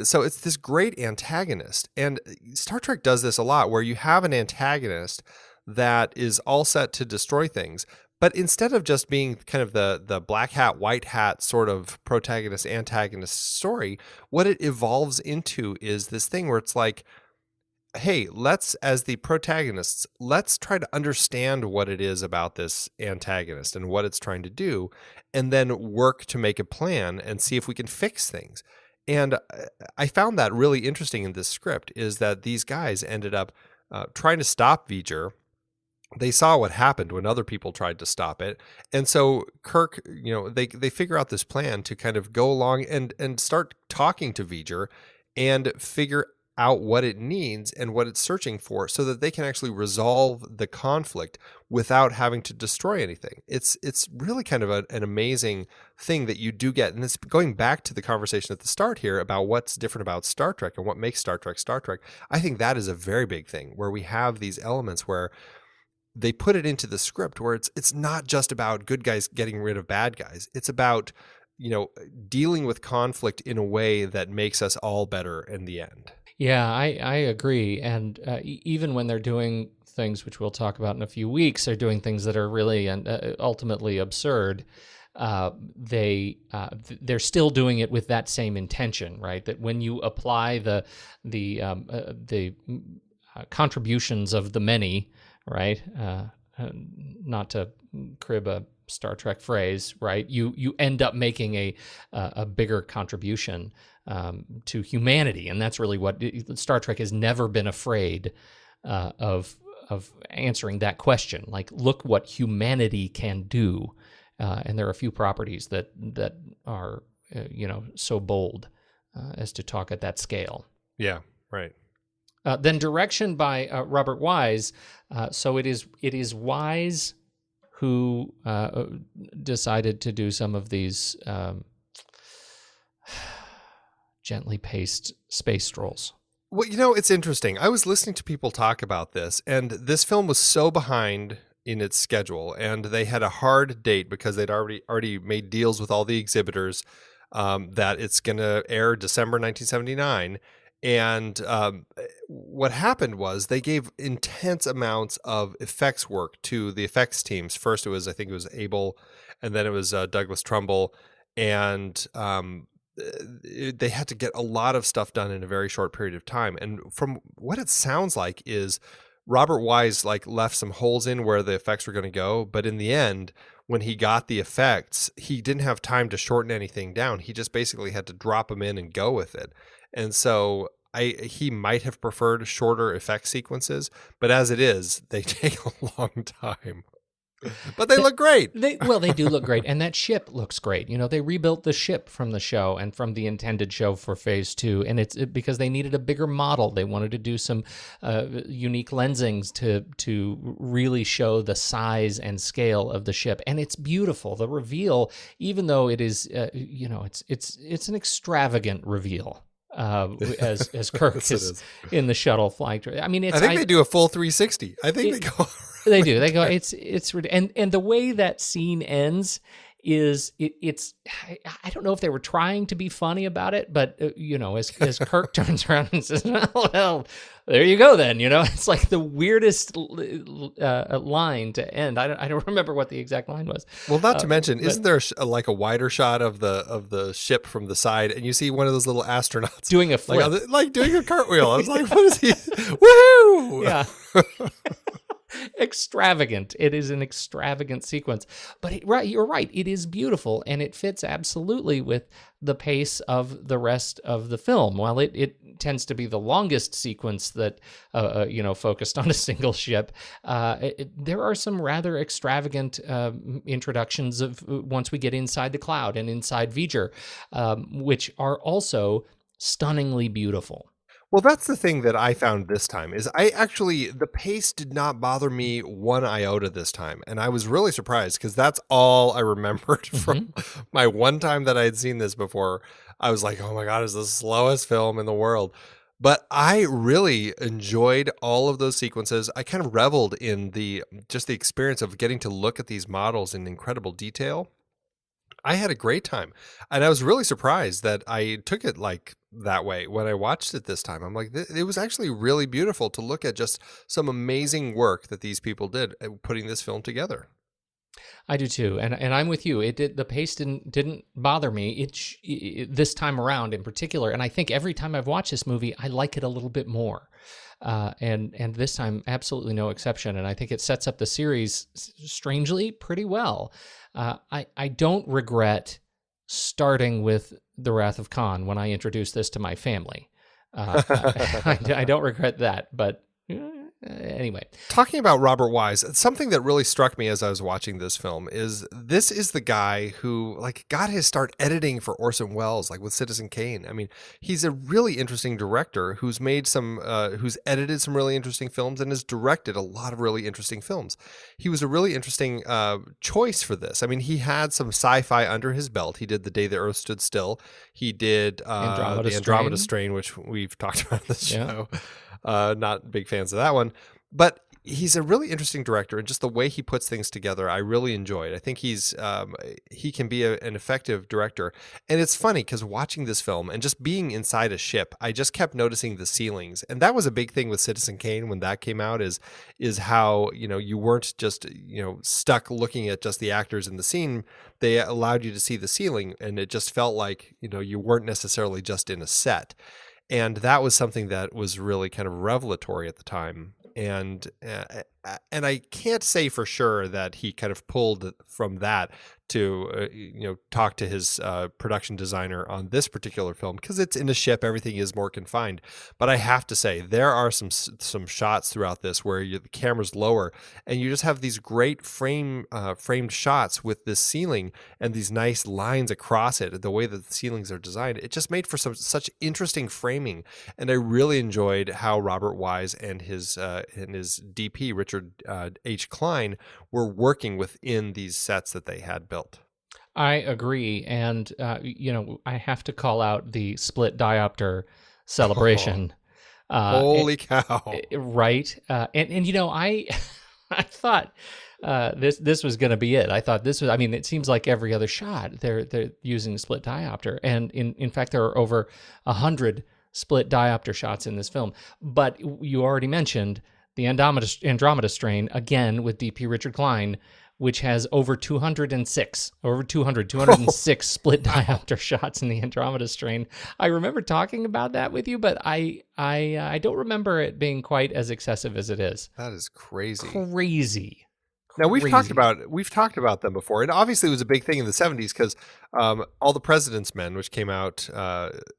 C: So it's this great antagonist. And Star Trek does this a lot where you have an antagonist that is all set to destroy things. But instead of just being kind of the black hat, white hat sort of protagonist, antagonist story, what it evolves into is this thing where it's like, hey, as the protagonists, let's try to understand what it is about this antagonist and what it's trying to do, and then work to make a plan and see if we can fix things. And I found that really interesting in this script is that these guys ended up trying to stop V'ger. They saw what happened when other people tried to stop it. And so Kirk, they figure out this plan to kind of go along and start talking to V'ger and figure out what it needs and what it's searching for so that they can actually resolve the conflict without having to destroy anything. It's really kind of an amazing thing that you do get. And it's going back to the conversation at the start here about what's different about Star Trek and what makes Star Trek Star Trek. I think that is a very big thing where we have these elements where they put it into the script where it's not just about good guys getting rid of bad guys. It's about, dealing with conflict in a way that makes us all better in the end.
H: Yeah, I agree. And even when they're doing things, which we'll talk about in a few weeks, they're doing things that are really and ultimately absurd. They're still doing it with that same intention, right? That when you apply the contributions of the many, right? Not to crib a Star Trek phrase, right? You end up making a bigger contribution to humanity, and that's really what Star Trek has never been afraid of answering that question. Like, look what humanity can do, and there are a few properties that are so bold as to talk at that scale.
C: Yeah, right.
H: Then direction by Robert Wise. So it is Wise who decided to do some of these gently paced space strolls.
C: Well, it's interesting. I was listening to people talk about this, and this film was so behind in its schedule, and they had a hard date because they'd already made deals with all the exhibitors that it's going to air December 1979. And what happened was they gave intense amounts of effects work to the effects teams. First, I think it was Abel, and then it was Douglas Trumbull, and they had to get a lot of stuff done in a very short period of time. And from what it sounds like is Robert Wise left some holes in where the effects were going to go, but in the end, when he got the effects, he didn't have time to shorten anything down. He just basically had to drop them in and go with it. And so he might have preferred shorter effect sequences, but as it is, they take a long time. But they look great.
H: They do look great. And that ship looks great. They rebuilt the ship from the show and from the intended show for Phase 2. And it's because they needed a bigger model. They wanted to do some unique lensings to really show the size and scale of the ship. And it's beautiful. The reveal, even though it is, it's an extravagant reveal. As Kirk is in the shuttle flying. I mean,
C: I think they do a full 360. I think they go
H: They do. They go. It's and the way that scene ends is it's I don't know if they were trying to be funny about it, but as Kirk turns around and says, well, there you go then, it's like the weirdest line to end. I don't remember what the exact line was.
C: Well, not to mention, isn't there like a wider shot of the ship from the side, and you see one of those little astronauts
H: doing a flip,
C: like doing a cartwheel? I was like, what is he? Woohoo!
H: Yeah. Extravagant. It is an extravagant sequence, but you're right. It is beautiful, and it fits absolutely with the pace of the rest of the film. While it tends to be the longest sequence that focused on a single ship, there are some rather extravagant introductions of once we get inside the cloud and inside V'ger, which are also stunningly beautiful.
C: Well, that's the thing that I found this time is the pace did not bother me one iota this time. And I was really surprised because that's all I remembered from my one time that I had seen this before. I was like, oh my God, it's the slowest film in the world. But I really enjoyed all of those sequences. I kind of reveled in the experience of getting to look at these models in incredible detail. I had a great time, and I was really surprised that I took it like that way when I watched it this time. I'm like, it was actually really beautiful to look at just some amazing work that these people did putting this film together.
H: I do too, and I'm with you. The pace didn't bother me. It this time around in particular, and I think every time I've watched this movie, I like it a little bit more. And this time, absolutely no exception. And I think it sets up the series strangely pretty well. I don't regret starting with The Wrath of Khan when I introduced this to my family. I don't regret that, but anyway.
C: Talking about Robert Wise, something that really struck me as I was watching this film is this is the guy who got his start editing for Orson Welles, with Citizen Kane. I mean, he's a really interesting director who's made who's edited some really interesting films and has directed a lot of really interesting films. He was a really interesting choice for this. I mean, he had some sci-fi under his belt. He did The Day the Earth Stood Still. He did the Andromeda Strain, which we've talked about in this show. Not big fans of that one, but he's a really interesting director, and just the way he puts things together, I really enjoyed. I think he can be an effective director. And it's funny because watching this film and just being inside a ship, I just kept noticing the ceilings, and that was a big thing with Citizen Kane when that came out. Is how you weren't just stuck looking at just the actors in the scene. They allowed you to see the ceiling, and it just felt like you weren't necessarily just in a set. And that was something that was really kind of revelatory at the time. And I can't say for sure that he kind of pulled from that to talk to his production designer on this particular film, because it's in a ship, everything is more confined. But I have to say there are some shots throughout this where the camera's lower and you just have these great framed shots with this ceiling and these nice lines across it. The way that the ceilings are designed, it just made for such interesting framing. And I really enjoyed how Robert Wise and his DP Richard H. Klein were working within these sets that they had built.
H: I agree, and I have to call out the split diopter celebration.
C: Holy cow!
H: Right, and I thought this was going to be it. I thought this was. I mean, it seems like every other shot they're using split diopter, and in fact there are over 100 split diopter shots in this film. But you already mentioned the Andromeda Strain, again with DP Richard Klein, which has over 206 split diopter shots in the Andromeda Strain. I remember talking about that with you, but I don't remember it being quite as excessive as it is.
C: That is crazy.
H: Crazy.
C: Now we've talked about them before, and obviously it was a big thing in the 70s because All the President's Men, which came out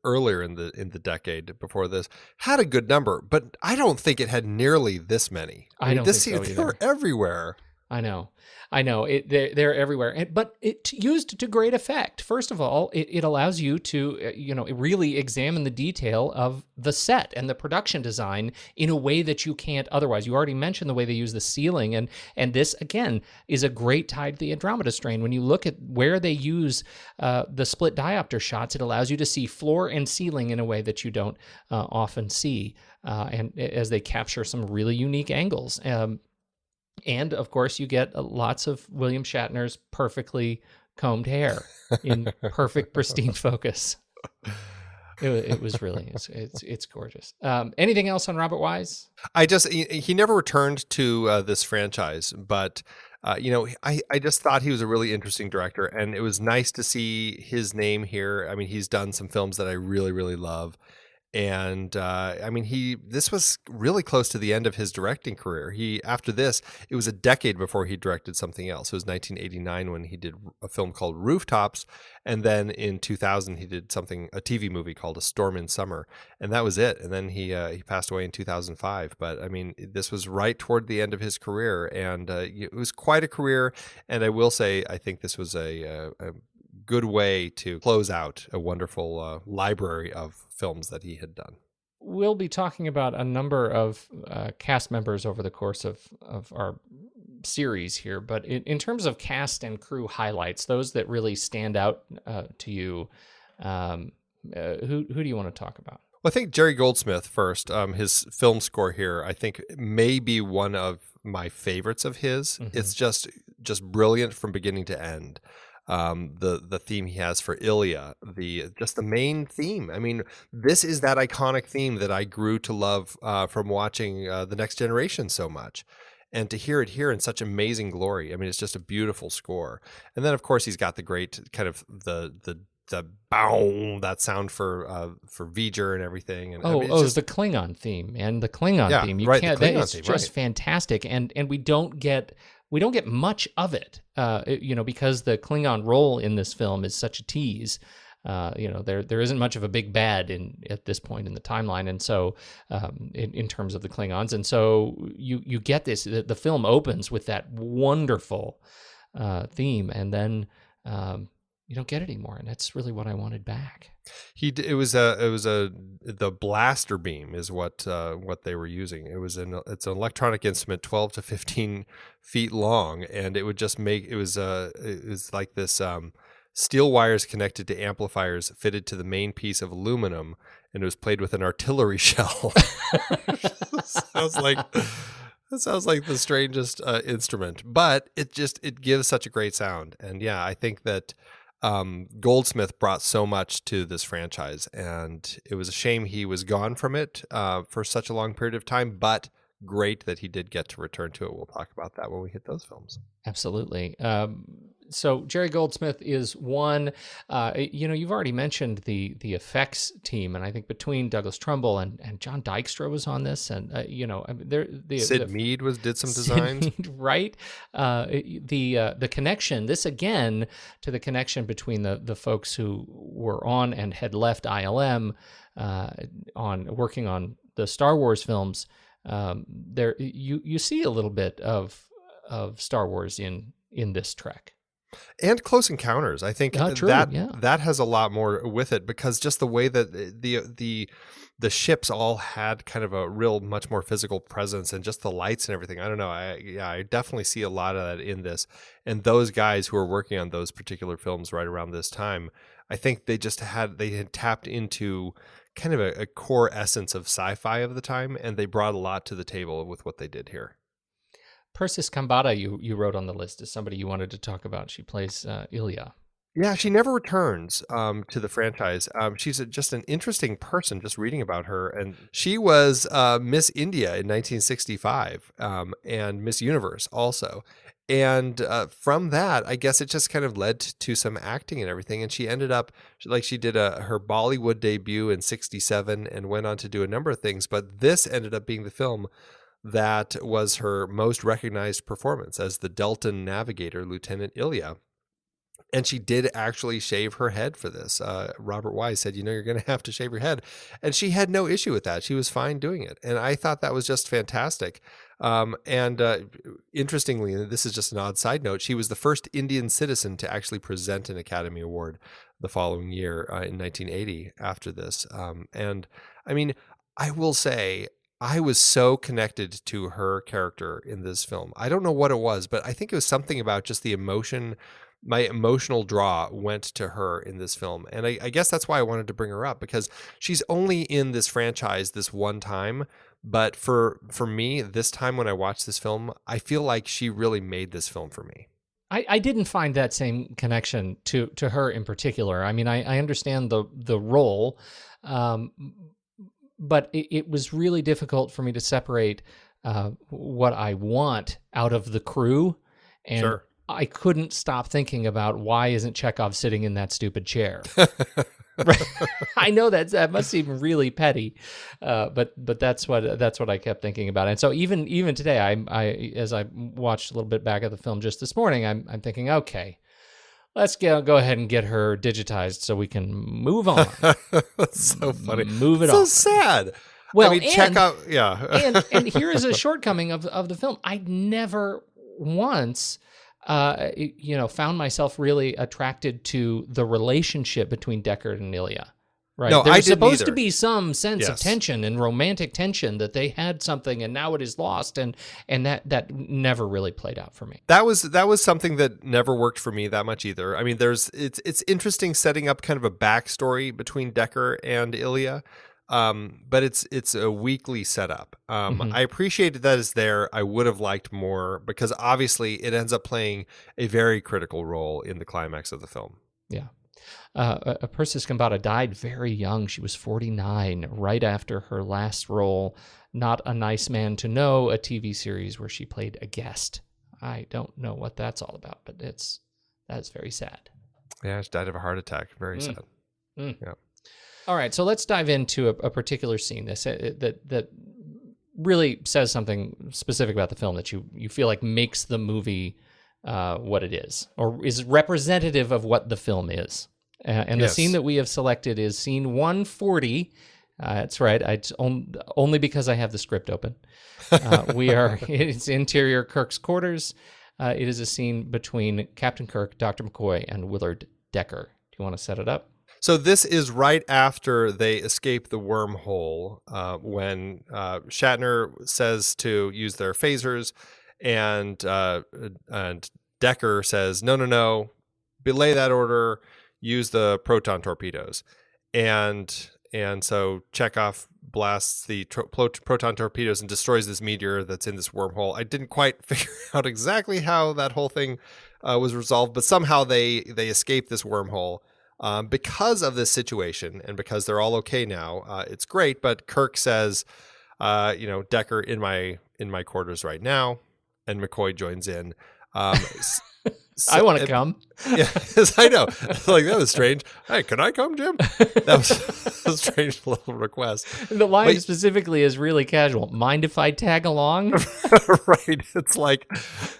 C: earlier in the decade before this, had a good number, but I don't think it had nearly this many.
H: I don't think so either.
C: They were everywhere.
H: I know. They're everywhere, but it used to great effect. First of all, it allows you to really examine the detail of the set and the production design in a way that you can't otherwise. You already mentioned the way they use the ceiling, and this again is a great tie to the Andromeda Strain. When you look at where they use the split diopter shots, it allows you to see floor and ceiling in a way that you don't often see, and as they capture some really unique angles. And of course, you get lots of William Shatner's perfectly combed hair in perfect, pristine focus. It was really, it's gorgeous. Anything else on Robert Wise?
C: He never returned to this franchise, but I just thought he was a really interesting director, and it was nice to see his name here. I mean, he's done some films that I really, really love. And this was really close to the end of his directing career. After this, it was a decade before he directed something else. It was 1989 when he did a film called Rooftops, and then in 2000 he did a TV movie called A Storm in Summer, and that was it. And then he passed away in 2005. But I mean, this was right toward the end of his career, and it was quite a career. And I will say, I think this was a good way to close out a wonderful library of films that he had done.
H: We'll be talking about a number of cast members over the course of our series here, but in terms of cast and crew highlights, those that really stand out to you, who do you want to talk about?
C: Well, I think Jerry Goldsmith first. His film score here, I think, may be one of my favorites of his. Mm-hmm. It's just brilliant from beginning to end. The theme he has for Ilya, the main theme. I mean, this is that iconic theme that I grew to love from watching The Next Generation so much, and to hear it here in such amazing glory. I mean, it's just a beautiful score. And then, of course, he's got the great kind of the bow, that sound for V'ger and everything. And
H: it's the Klingon theme, and the Klingon theme. You can't. It's just fantastic, and we don't get much of it, because the Klingon role in this film is such a tease. There isn't much of a big bad at this point in the timeline, and so in terms of the Klingons, and so you get this. The film opens with that wonderful theme, and then you don't get it anymore, and that's really what I wanted back.
C: The blaster beam is what they were using. It's an electronic instrument, 12 to 15 feet long, and it would just it was like this steel wires connected to amplifiers fitted to the main piece of aluminum, and it was played with an artillery shell. That sounds like the strangest instrument, but it gives such a great sound. And yeah, I think that Goldsmith brought so much to this franchise, and it was a shame he was gone from it for such a long period of time, but great that he did get to return to it. We'll talk about that when we hit those films. Absolutely.
H: So Jerry Goldsmith is one. You've already mentioned the effects team, and I think between Douglas Trumbull and John Dykstra was on this, and
C: Sid Mead did some designs,
H: right? The connection. This again to the connection between the folks who were on and had left ILM on working on the Star Wars films. There you see a little bit of Star Wars in this Trek.
C: And Close Encounters, I think that has a lot more with it, because just the way that the ships all had kind of a real much more physical presence, and just the lights and everything. I don't know. I definitely see a lot of that in this. And those guys who were working on those particular films right around this time, I think they had tapped into kind of a core essence of sci-fi of the time, and they brought a lot to the table with what they did here.
H: Persis Khambatta, you wrote on the list as somebody you wanted to talk about. She plays Ilya.
C: Yeah, she never returns to the franchise. She's just an interesting person, just reading about her. And she was Miss India in 1965 and Miss Universe also. And from that, I guess it just kind of led to some acting and everything. And she ended up, she did her Bollywood debut in 1967 and went on to do a number of things. But this ended up being the film that was her most recognized performance as the Deltan navigator, Lieutenant Ilya. And she did actually shave her head for this. Robert Wise said, you're going to have to shave your head. And she had no issue with that. She was fine doing it. And I thought that was just fantastic. Interestingly, this is just an odd side note, she was the first Indian citizen to actually present an Academy Award the following year in 1980 after this. And I mean, I will say, I was so connected to her character in this film. I don't know what it was, but I think it was something about just the emotion. My emotional draw went to her in this film. And I guess that's why I wanted to bring her up, because she's only in this franchise this one time, But for me, this time when I watched this film, I feel like she really made this film for me.
H: I didn't find that same connection to her in particular. I mean, I understand the role, but it was really difficult for me to separate what I want out of the crew, and
C: Sure.
H: I couldn't stop thinking about why isn't Chekhov sitting in that stupid chair. I know that must seem really petty, but that's what I kept thinking about. And so even today, I as I watched a little bit back of the film just this morning, I'm thinking, okay, let's go ahead and get her digitized so we can move on.
C: That's so funny.
H: Move it
C: so
H: on.
C: sad.
H: Well,
C: I mean, Chekhov, yeah.
H: and here is a shortcoming of the film. I never once found myself really attracted to the relationship between Deckard and Ilya. Right.
C: No,
H: There's
C: I didn't
H: supposed
C: either.
H: to be some sense of
C: Yes.
H: tension and romantic tension, that they had something and now it is lost, and that never really played out for me.
C: That was something that never worked for me that much either. I mean, it's interesting setting up kind of a backstory between Deckard and Ilya, but it's a weakly setup. I appreciated that it's there. I would have liked more, because obviously it ends up playing a very critical role in the climax of the film.
H: Yeah. Persis Kambata died very young. She was 49, right after her last role, Not a Nice Man to Know, a TV series where she played a guest. I don't know what that's all about, but that's very sad.
C: Yeah, she died of a heart attack. Very sad. Yeah.
H: All right, so let's dive into a particular scene that really says something specific about the film that you feel like makes the movie what it is, or is representative of what the film is. And the scene that we have selected is scene 140. That's right. It's only because I have the script open. It's interior Kirk's quarters. It is a scene between Captain Kirk, Dr. McCoy, and Willard Decker. Do you want to set it up?
C: So this is right after they escape the wormhole, when Shatner says to use their phasers, and Decker says, no, belay that order, use the proton torpedoes. And so Chekhov blasts the proton torpedoes and destroys this meteor that's in this wormhole. I didn't quite figure out exactly how that whole thing was resolved, but somehow they escape this wormhole. Because of this situation, and because they're all okay now, it's great. But Kirk says, Decker in my quarters right now, and McCoy joins in.
H: I want to come.
C: Yeah, I know. Like, that was strange. Hey, can I come, Jim? That was a strange little request.
H: The line specifically is really casual. Mind if I tag along?
C: Right. It's like,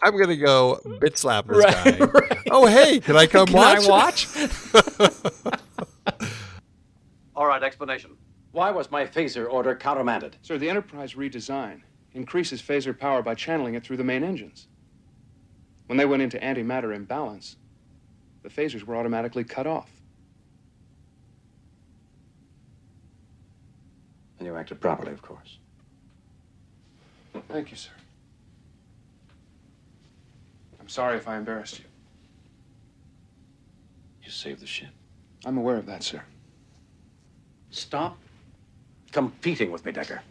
C: I'm going to go bitch slap this guy. Right. Oh, hey, can I come watch?
H: Can I watch?
I: All right, explanation. Why was my phaser order countermanded?
J: Sir, the Enterprise redesign increases phaser power by channeling it through the main engines. When they went into antimatter imbalance, the phasers were automatically cut off.
I: And you acted properly, of course.
J: Thank you, sir. I'm sorry if I embarrassed you.
I: You saved the ship.
J: I'm aware of that, sir.
I: Stop competing with me, Decker.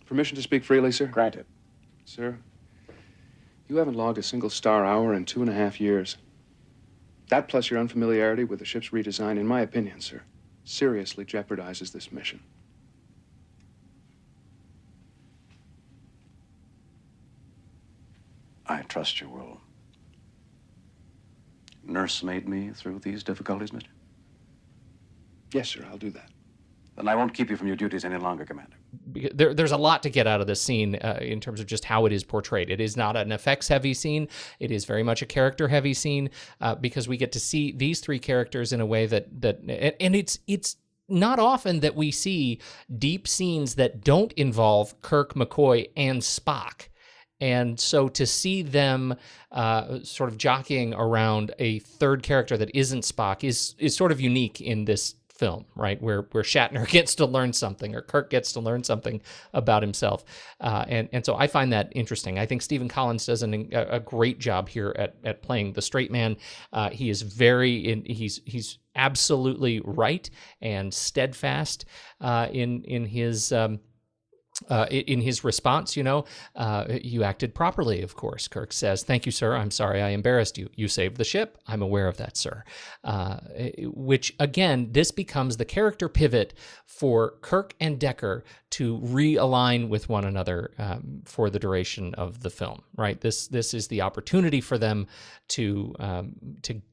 J: Permission to speak freely, sir?
I: Granted.
J: Sir, you haven't logged a single star hour in 2.5 years. That, plus your unfamiliarity with the ship's redesign, in my opinion, sir, seriously jeopardizes this mission.
I: I trust you will nursemaid me through these difficulties, mister?
J: Yes, sir, I'll do that.
I: Then I won't keep you from your duties any longer, Commander.
H: There's a lot to get out of this scene in terms of just how it is portrayed. It is not an effects-heavy scene. It is very much a character-heavy scene because we get to see these three characters in a way that and it's not often that we see deep scenes that don't involve Kirk, McCoy, and Spock. And so to see them sort of jockeying around a third character that isn't Spock is sort of unique in this film, right? Where Shatner gets to learn something, or Kirk gets to learn something about himself. And so I find that interesting. I think Stephen Collins does a great job here at playing the straight man. He is he's absolutely right and steadfast in his response. You acted properly, of course. Kirk says, "Thank you, sir. I'm sorry I embarrassed you. You saved the ship. I'm aware of that, sir." Which, again, this becomes the character pivot for Kirk and Decker to realign with one another for the duration of the film, right? This is the opportunity for them to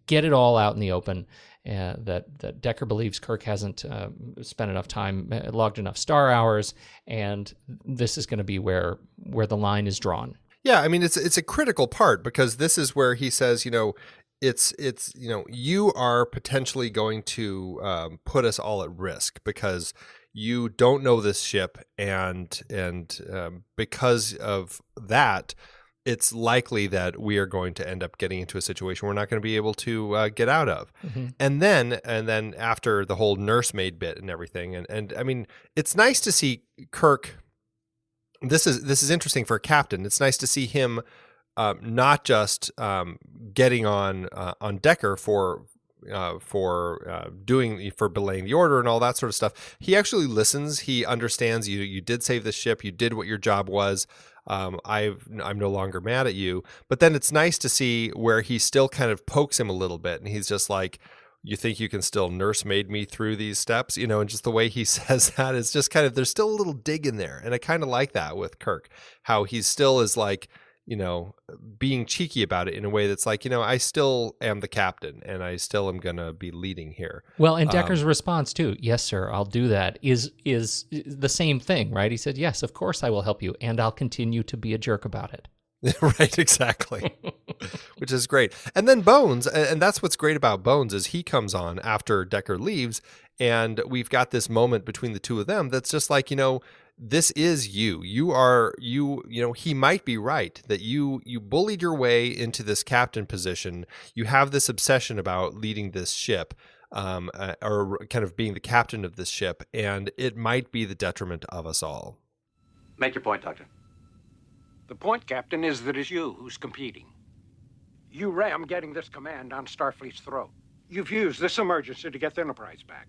H: get it all out in the open. That Decker believes Kirk hasn't spent enough time, logged enough star hours, and this is going to be where the line is drawn.
C: Yeah, I mean, it's a critical part, because this is where he says, it's you are potentially going to put us all at risk because you don't know this ship, and because of that, it's likely that we are going to end up getting into a situation we're not going to be able to get out of. Mm-hmm. And then after the whole nursemaid bit and everything, and I mean, it's nice to see Kirk. This is interesting for a captain. It's nice to see him not just getting on Decker for belaying the order and all that sort of stuff. He actually listens. He understands you did save the ship. You did what your job was. I'm no longer mad at you. But then it's nice to see where he still kind of pokes him a little bit, and he's just like, "You think you can still nursemaid me through these steps?" And just the way he says that is just kind of, there's still a little dig in there. And I kind of like that with Kirk, how he still is like, being cheeky about it in a way that's like, I still am the captain and I still am going to be leading here.
H: Well, and Decker's response too, "Yes, sir, I'll do that," is the same thing, right? He said, "Yes, of course I will help you, and I'll continue to be a jerk about it."
C: Right, exactly. Which is great. And then Bones, and that's what's great about Bones, is he comes on after Decker leaves, and we've got this moment between the two of them that's just like, this is you. He might be right that you bullied your way into this captain position. You have this obsession about leading this ship, or kind of being the captain of this ship, and it might be the detriment of us all.
I: Make your point, Doctor.
K: The point, Captain, is that it's you who's competing. You ram getting this command on Starfleet's throat. You've used this emergency to get the Enterprise back.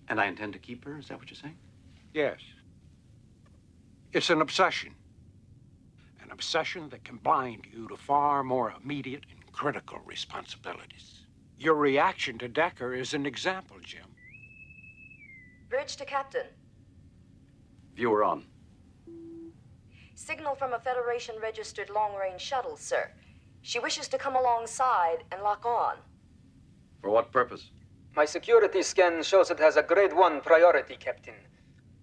I: And I intend to keep her? Is that what you're saying?
K: Yes. It's an obsession. An obsession that can blind you to far more immediate and critical responsibilities. Your reaction to Decker is an example, Jim.
L: Bridge to Captain.
I: Viewer on.
L: Signal from a Federation-registered long-range shuttle, sir. She wishes to come alongside and lock on.
I: For what purpose?
M: My security scan shows it has a grade 1 priority, Captain.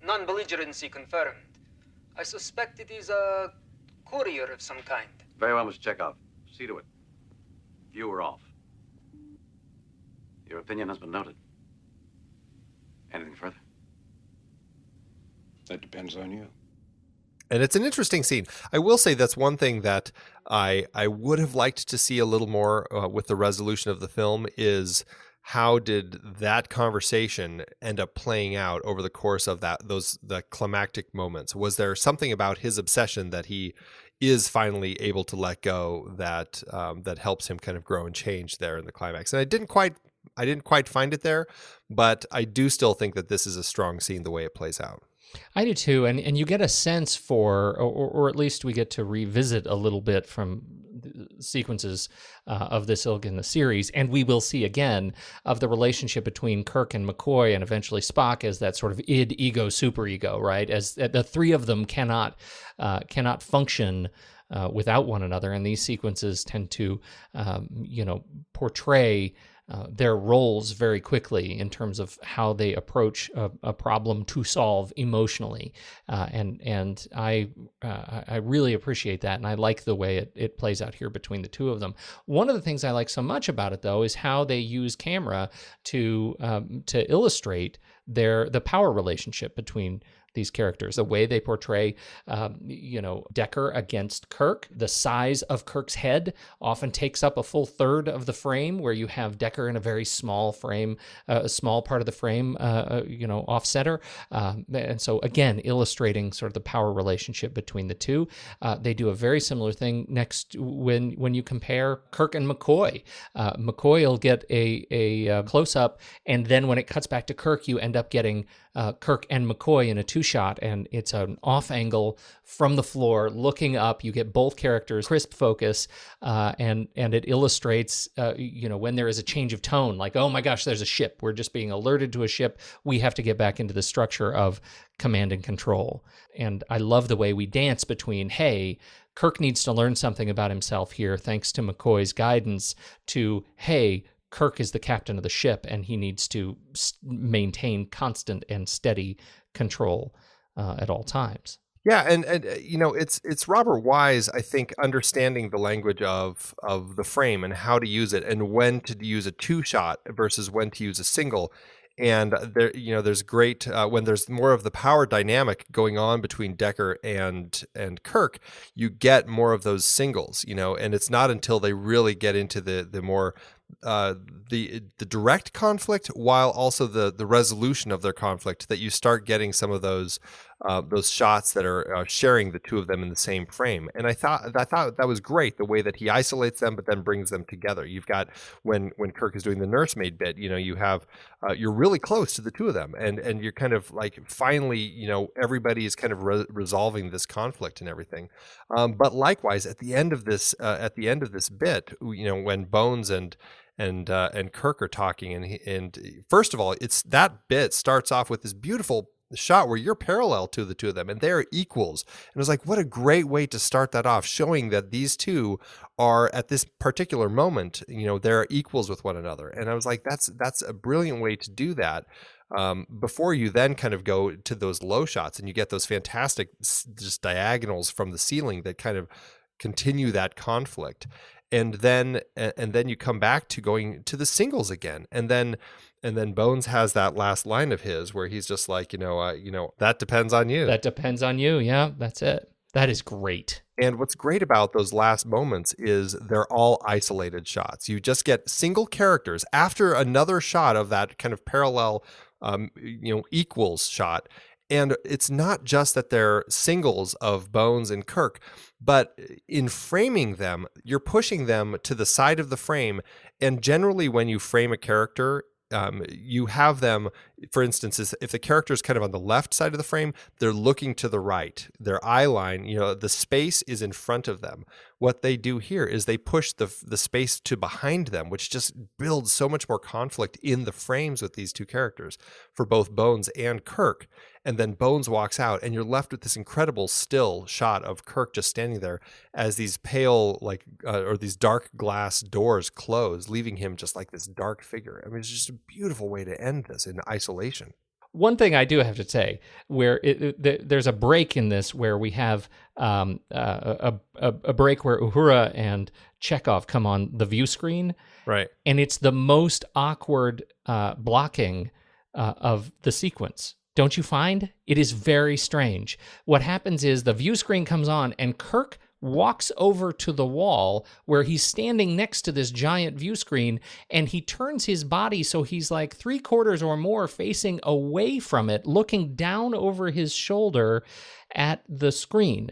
M: Non-belligerency confirmed. I suspect it is a courier of some kind.
I: Very well, Mr. Chekhov. See to it. Viewer off. Your opinion has been noted. Anything further?
K: That depends on you.
C: And it's an interesting scene. I will say that's one thing that I would have liked to see a little more with the resolution of the film is how did that conversation end up playing out over the course of the climactic moments? Was there something about his obsession that he is finally able to let go that helps him kind of grow and change there in the climax? And I didn't quite find it there, but I do still think that this is a strong scene the way it plays out.
H: I do too, and you get a sense for, or at least we get to revisit a little bit from sequences of this ilk in the series, and we will see again of the relationship between Kirk and McCoy and eventually Spock as that sort of id, ego, superego, right? As the three of them cannot function without one another, and these sequences tend to, portray their roles very quickly in terms of how they approach a problem to solve emotionally, and I really appreciate that, and I like the way it plays out here between the two of them. One of the things I like so much about it, though, is how they use camera to illustrate the power relationship between these characters. The way they portray, Decker against Kirk, the size of Kirk's head often takes up a full third of the frame, where you have Decker in a very small frame, a small part of the frame, off center. And so again, illustrating sort of the power relationship between the two. They do a very similar thing next when you compare Kirk and McCoy. McCoy will get a close-up, and then when it cuts back to Kirk, you end up getting Kirk and McCoy in a two-shot, and it's an off angle from the floor looking up. You get both characters, crisp focus, and it illustrates, when there is a change of tone, like, oh my gosh, there's a ship. We're just being alerted to a ship. We have to get back into the structure of command and control. And I love the way we dance between, hey, Kirk needs to learn something about himself here, thanks to McCoy's guidance, to, hey, Kirk is the captain of the ship, and he needs to maintain constant and steady control at all times.
C: Yeah, and it's Robert Wise, I think, understanding the language of the frame and how to use it, and when to use a two-shot versus when to use a single. And there's great when there's more of the power dynamic going on between Decker and Kirk, you get more of those singles, and it's not until they really get into the more the direct conflict, while also the resolution of their conflict, that you start getting some of those shots that are sharing the two of them in the same frame. And I thought that was great, the way that he isolates them but then brings them together. You've got when Kirk is doing the nursemaid bit, you have you're really close to the two of them, and you're kind of like finally everybody is kind of resolving this conflict and everything. But likewise at the end of this bit, when Bones and Kirk are talking, and first of all, it's that bit starts off with this beautiful shot where you're parallel to the two of them and they're equals. And it was like, what a great way to start that off, showing that these two are at this particular moment, they're equals with one another. And I was like, that's a brilliant way to do that. Before you then kind of go to those low shots and you get those fantastic just diagonals from the ceiling that kind of continue that conflict. And then you come back to going to the singles again. And then Bones has that last line of his where he's just like, that depends on you.
H: That depends on you. Yeah, that's it. That is great.
C: And what's great about those last moments is they're all isolated shots. You just get single characters after another shot of that kind of parallel, equals shot. And it's not just that they're singles of Bones and Kirk, but in framing them, you're pushing them to the side of the frame. And generally when you frame a character, you have them, for instance, if the character is kind of on the left side of the frame, they're looking to the right. Their eye line, the space is in front of them. What they do here is they push the space to behind them, which just builds so much more conflict in the frames with these two characters for both Bones and Kirk. And then Bones walks out, and you're left with this incredible still shot of Kirk just standing there as these pale, or these dark glass doors close, leaving him just like this dark figure. I mean, it's just a beautiful way to end this in isolation.
H: One thing I do have to say, where there's a break in this where we have a break where Uhura and Chekhov come on the view screen.
C: Right.
H: And it's the most awkward blocking of the sequence. Don't you find? It is very strange. What happens is the view screen comes on and Kirk walks over to the wall where he's standing next to this giant view screen, and he turns his body so he's like 3/4 or more facing away from it, looking down over his shoulder at the screen.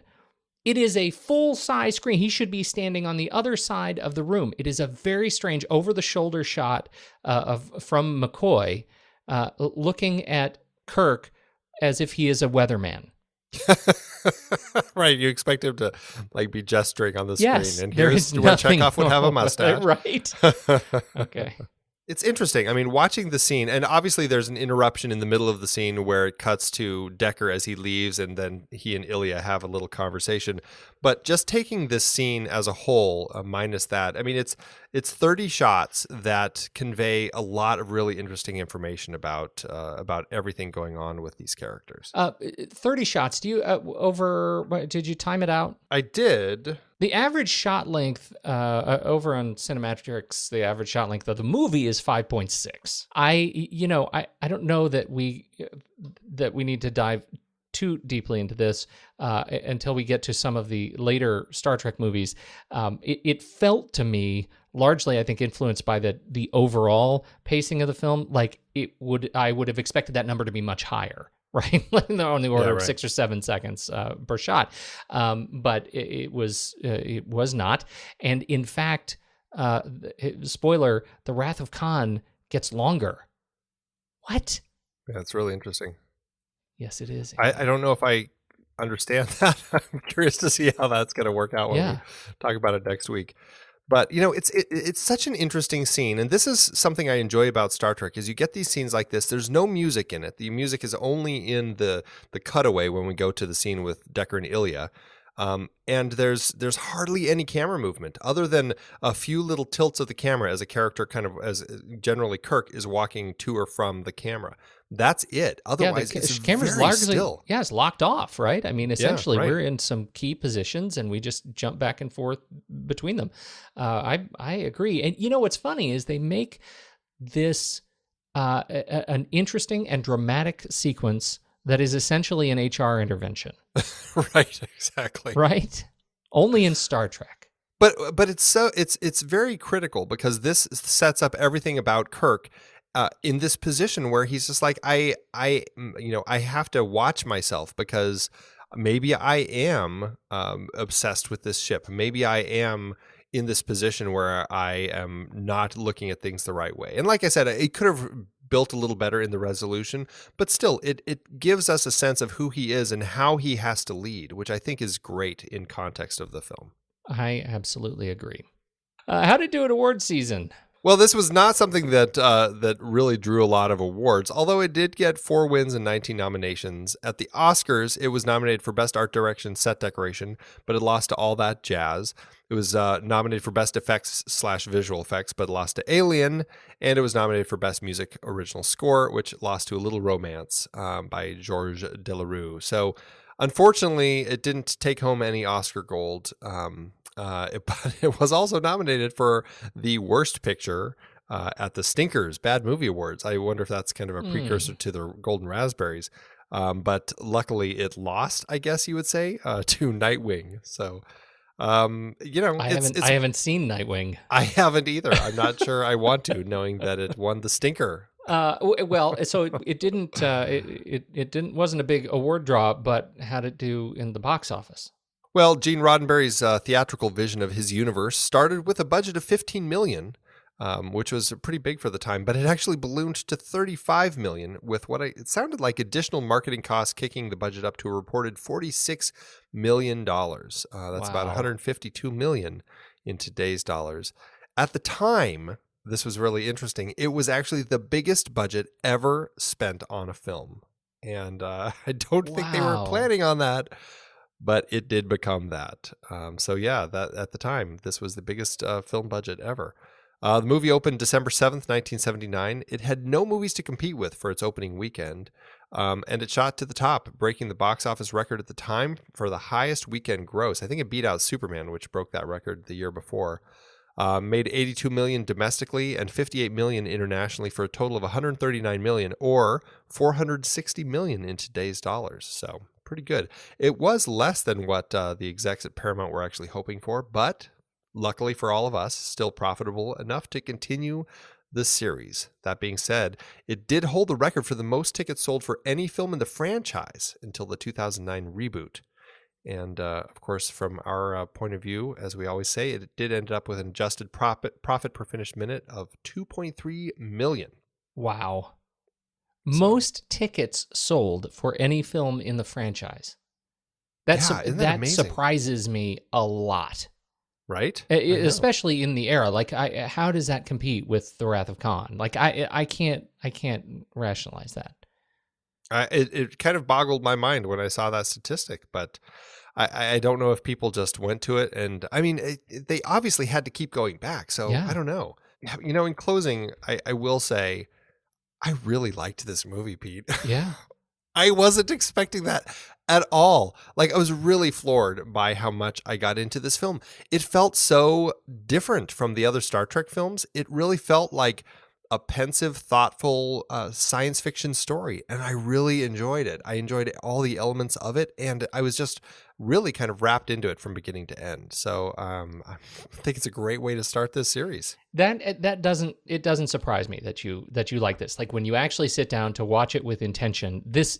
H: It is a full-size screen. He should be standing on the other side of the room. It is a very strange over-the-shoulder shot from McCoy looking at Kirk as if he is a weatherman.
C: Right, you expect him to be gesturing on the
H: yes,
C: screen, and here's where Chekhov would have a mustache.
H: Right. Okay.
C: It's interesting. I mean, watching the scene, and obviously there's an interruption in the middle of the scene where it cuts to Decker as he leaves, and then he and Ilya have a little conversation. But just taking this scene as a whole, minus that, I mean, it's 30 shots that convey a lot of really interesting information about everything going on with these characters.
H: 30 shots. Do you did you time it out?
C: I did.
H: The average shot length over on Cinematrix, the average shot length of the movie is 5.6. I don't know that we need to dive too deeply into this until we get to some of the later Star Trek movies, it felt to me largely, I think, influenced by the overall pacing of the film. Like I would have expected that number to be much higher, right? On the order of 6 or 7 seconds per shot. But it was not. And in fact, spoiler, the Wrath of Khan gets longer. What?
C: Yeah, it's really interesting.
H: Yes, it is.
C: I don't know if I understand that. I'm curious to see how that's going to work out when we talk about it next week. But, it's such an interesting scene. And this is something I enjoy about Star Trek is you get these scenes like this. There's no music in it. The music is only in the cutaway when we go to the scene with Decker and Ilya. And there's hardly any camera movement other than a few little tilts of the camera as a character as generally Kirk is walking to or from the camera. That's it. Otherwise, it's
H: camera's
C: very still.
H: Yeah, it's locked off, right? I mean, essentially,
C: right.
H: We're in some key positions and we just jump back and forth between them. I agree. And what's funny is they make this an interesting and dramatic sequence that is essentially an HR intervention.
C: Right, exactly.
H: Right? Only in Star Trek.
C: But it's very critical because this sets up everything about Kirk in this position where he's just like, I have to watch myself because maybe I am obsessed with this ship. Maybe I am in this position where I am not looking at things the right way. And like I said, it could have built a little better in the resolution, but still it gives us a sense of who he is and how he has to lead, which I think is great in context of the film. I
H: absolutely agree. How did it do at award season?
C: Well, this was not something that really drew a lot of awards, although it did get 4 wins and 19 nominations. At the Oscars, it was nominated for Best Art Direction, Set Decoration, but it lost to All That Jazz. It was nominated for Best Effects / Visual Effects, but lost to Alien. And it was nominated for Best Music Original Score, which lost to A Little Romance by Georges Delerue. So, unfortunately, it didn't take home any Oscar gold. But it was also nominated for the Worst Picture at the Stinkers Bad Movie Awards. I wonder if that's kind of a precursor to the Golden Raspberries. But luckily it lost, I guess you would say, to Nightwing. So,
H: I haven't seen Nightwing.
C: I haven't either. I'm not sure I want to, knowing that it won the Stinker.
H: Well, so it didn't. It wasn't a big award draw, but how did it do in the box office?
C: Well, Gene Roddenberry's theatrical vision of his universe started with a budget of $15 million, which was pretty big for the time, but it actually ballooned to $35 million with it sounded like additional marketing costs kicking the budget up to a reported $46 million. That's about $152 million in today's dollars. At the time, this was really interesting. It was actually the biggest budget ever spent on a film. And I don't think they were planning on that. But it did become that. That at the time, this was the biggest film budget ever. The movie opened December 7th, 1979. It had no movies to compete with for its opening weekend. And it shot to the top, breaking the box office record at the time for the highest weekend gross. I think it beat out Superman, which broke that record the year before. Made $82 million domestically and $58 million internationally for a total of $139 million or $460 million in today's dollars. So pretty good. It was less than what the execs at Paramount were actually hoping for, but luckily for all of us, still profitable enough to continue the series. That being said, it did hold the record for the most tickets sold for any film in the franchise until the 2009 reboot. And of course, from our point of view, as we always say, it did end up with an adjusted profit per finished minute of $2.3 million.
H: Wow. Most tickets sold for any film in the franchise. That surprises me a lot.
C: Right?
H: Especially in the era. Like, how does that compete with The Wrath of Khan? Like, I can't rationalize that.
C: It kind of boggled my mind when I saw that statistic, but I don't know if people just went to it. And I mean, they obviously had to keep going back. So I don't know. In closing, I will say, I really liked this movie, Pete.
H: Yeah.
C: I wasn't expecting that at all. Like, I was really floored by how much I got into this film. It felt so different from the other Star Trek films. It really felt like
B: a pensive, thoughtful science fiction story, and I really enjoyed it. I enjoyed all the elements of it, and I was just really kind of wrapped into it from beginning to end. So I think it's a great way to start this series.
H: That doesn't surprise me that you like this. Like when you actually sit down to watch it with intention, this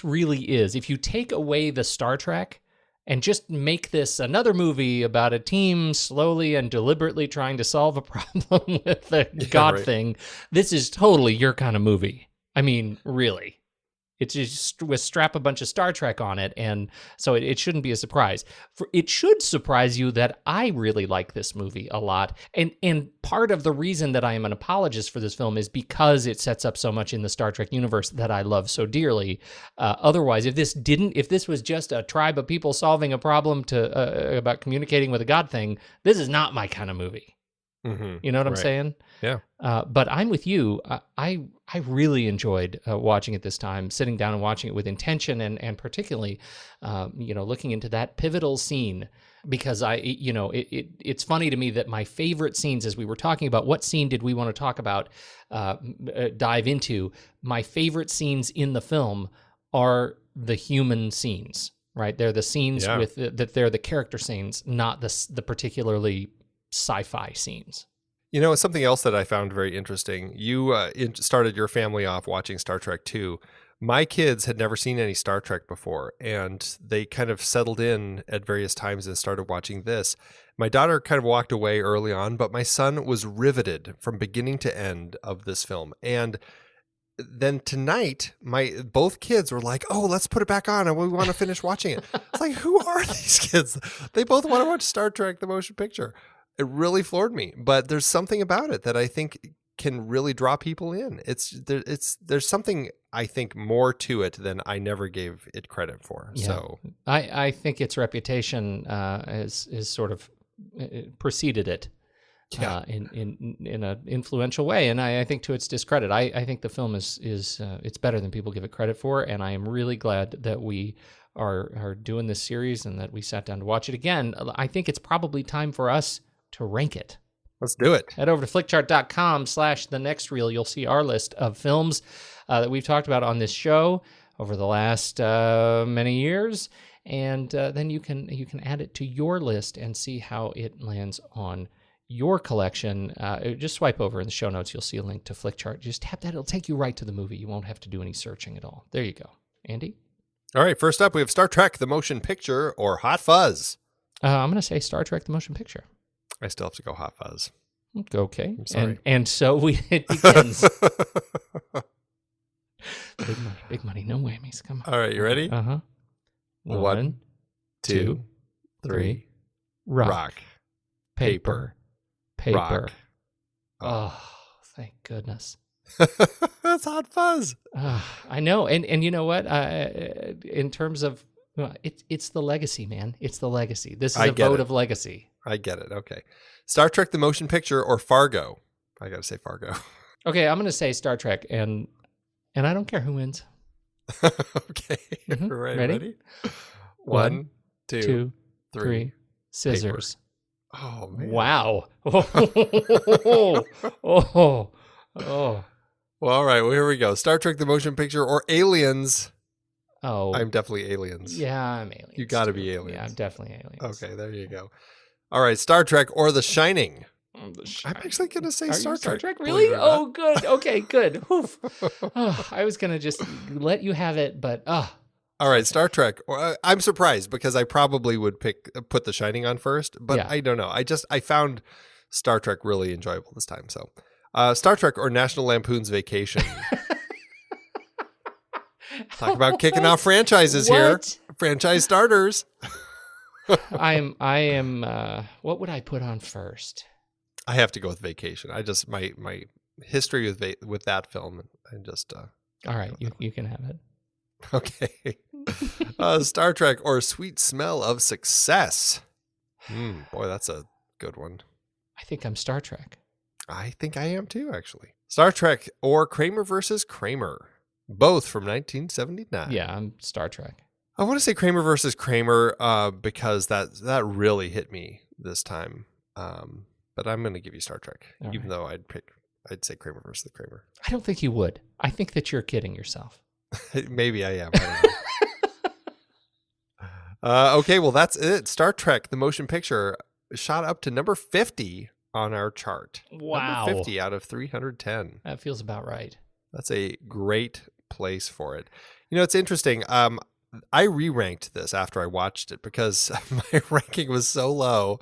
H: really is. If you take away the Star Trek and just make this another movie about a team slowly and deliberately trying to solve a problem with the God thing, this is totally your kind of movie. I mean, really. It's just with strap a bunch of Star Trek on it, and so it shouldn't be a surprise. It should surprise you that I really like this movie a lot, and part of the reason that I am an apologist for this film is because it sets up so much in the Star Trek universe that I love so dearly. Otherwise, if this was just a tribe of people solving a problem about communicating with a God thing, this is not my kind of movie.
B: Mm-hmm.
H: You know what I'm saying?
B: Yeah.
H: But I'm with you. I really enjoyed watching it this time, sitting down and watching it with intention, and particularly, looking into that pivotal scene, because it's funny to me that my favorite scenes, as we were talking about, what scene did we want to talk about, dive into? My favorite scenes in the film are the human scenes, right? They're the scenes they're the character scenes, not the particularly sci-fi scenes.
B: Something else that I found very interesting. You started your family off watching Star Trek 2. My kids had never seen any Star Trek before, and they kind of settled in at various times and started watching this. My daughter kind of walked away early on, but my son was riveted from beginning to end of this film. And then tonight, both kids were like, "Oh, let's put it back on, and we want to finish watching it." It's like, who are these kids? They both want to watch Star Trek: The Motion Picture. It really floored me, but there's something about it that I think can really draw people in. There's something I think more to it than I never gave it credit for.
H: Yeah.
B: So
H: I think its reputation is sort of preceded it in an influential way, and I think to its discredit. I think the film is it's better than people give it credit for, and I am really glad that we are doing this series and that we sat down to watch it again. I think it's probably time for us to rank it.
B: Let's do it.
H: Head over to flickchart.com/thenextreel. You'll see our list of films that we've talked about on this show over the last many years, and then you can add it to your list and see how it lands on your collection. Just swipe over in the show notes. You'll see a link to Flickchart. Just tap that. It'll take you right to the movie. You won't have to do any searching at all. There you go. Andy?
B: All right, first up, we have Star Trek: The Motion Picture or Hot Fuzz.
H: I'm going to say Star Trek: The Motion Picture.
B: I still have to go Hot Fuzz.
H: Okay.
B: I'm sorry.
H: And so it begins. Big money, no whammies. Come on.
B: All right, you ready?
H: Uh-huh.
B: 1, 2, 3. Rock.
H: Paper.
B: Rock.
H: Oh, thank goodness.
B: That's Hot Fuzz.
H: I know. And you know what? In terms of, it's the legacy, man. It's the legacy. This is a vote of legacy.
B: I get it. Okay. Star Trek: The Motion Picture or Fargo? I got to say Fargo.
H: Okay, I'm going to say Star Trek, and I don't care who wins.
B: Okay.
H: Mm-hmm.
B: Right,
H: ready?
B: 1, 2,
H: 3. Scissors.
B: Paper. Oh, man.
H: Wow. Oh.
B: Well, all right. Well, here we go. Star Trek: The Motion Picture or Aliens?
H: Oh.
B: I'm definitely Aliens.
H: Yeah, I'm Aliens.
B: You got to be Aliens.
H: Yeah, I'm definitely Aliens.
B: Okay, there you go. All right, Star Trek or The Shining? I'm actually going to say Star Trek.
H: Star Trek, really? Oh, good. Okay, good. I was going to just let you have it, but
B: all right, Star Trek. I'm surprised because I probably would put The Shining on first, but yeah. I don't know. I found Star Trek really enjoyable this time. So, Star Trek or National Lampoon's Vacation? Talk about kicking off franchises here. Franchise starters.
H: I am. What would I put on first?
B: I have to go with Vacation. I just my history with that film. And just.
H: All right, you can have it.
B: Okay. Star Trek or Sweet Smell of Success? Boy, that's a good one.
H: I think I'm Star Trek.
B: I think I am too, actually. Star Trek or Kramer versus Kramer? Both from 1979.
H: Yeah, I'm Star Trek.
B: I want to say Kramer versus Kramer because that really hit me this time. But I'm going to give you Star Trek, even though I'd pick
C: I'd say Kramer versus the Kramer.
H: I don't think you would. I think that you're kidding yourself.
C: Maybe I am. I don't know. Okay, well, that's it. Star Trek, the motion picture, shot up to number 50 on our chart.
H: Wow.
C: Number 50 out of 310.
H: That feels about right.
C: That's a great place for it. You know, it's interesting. I re-ranked this after I watched it because my ranking was so low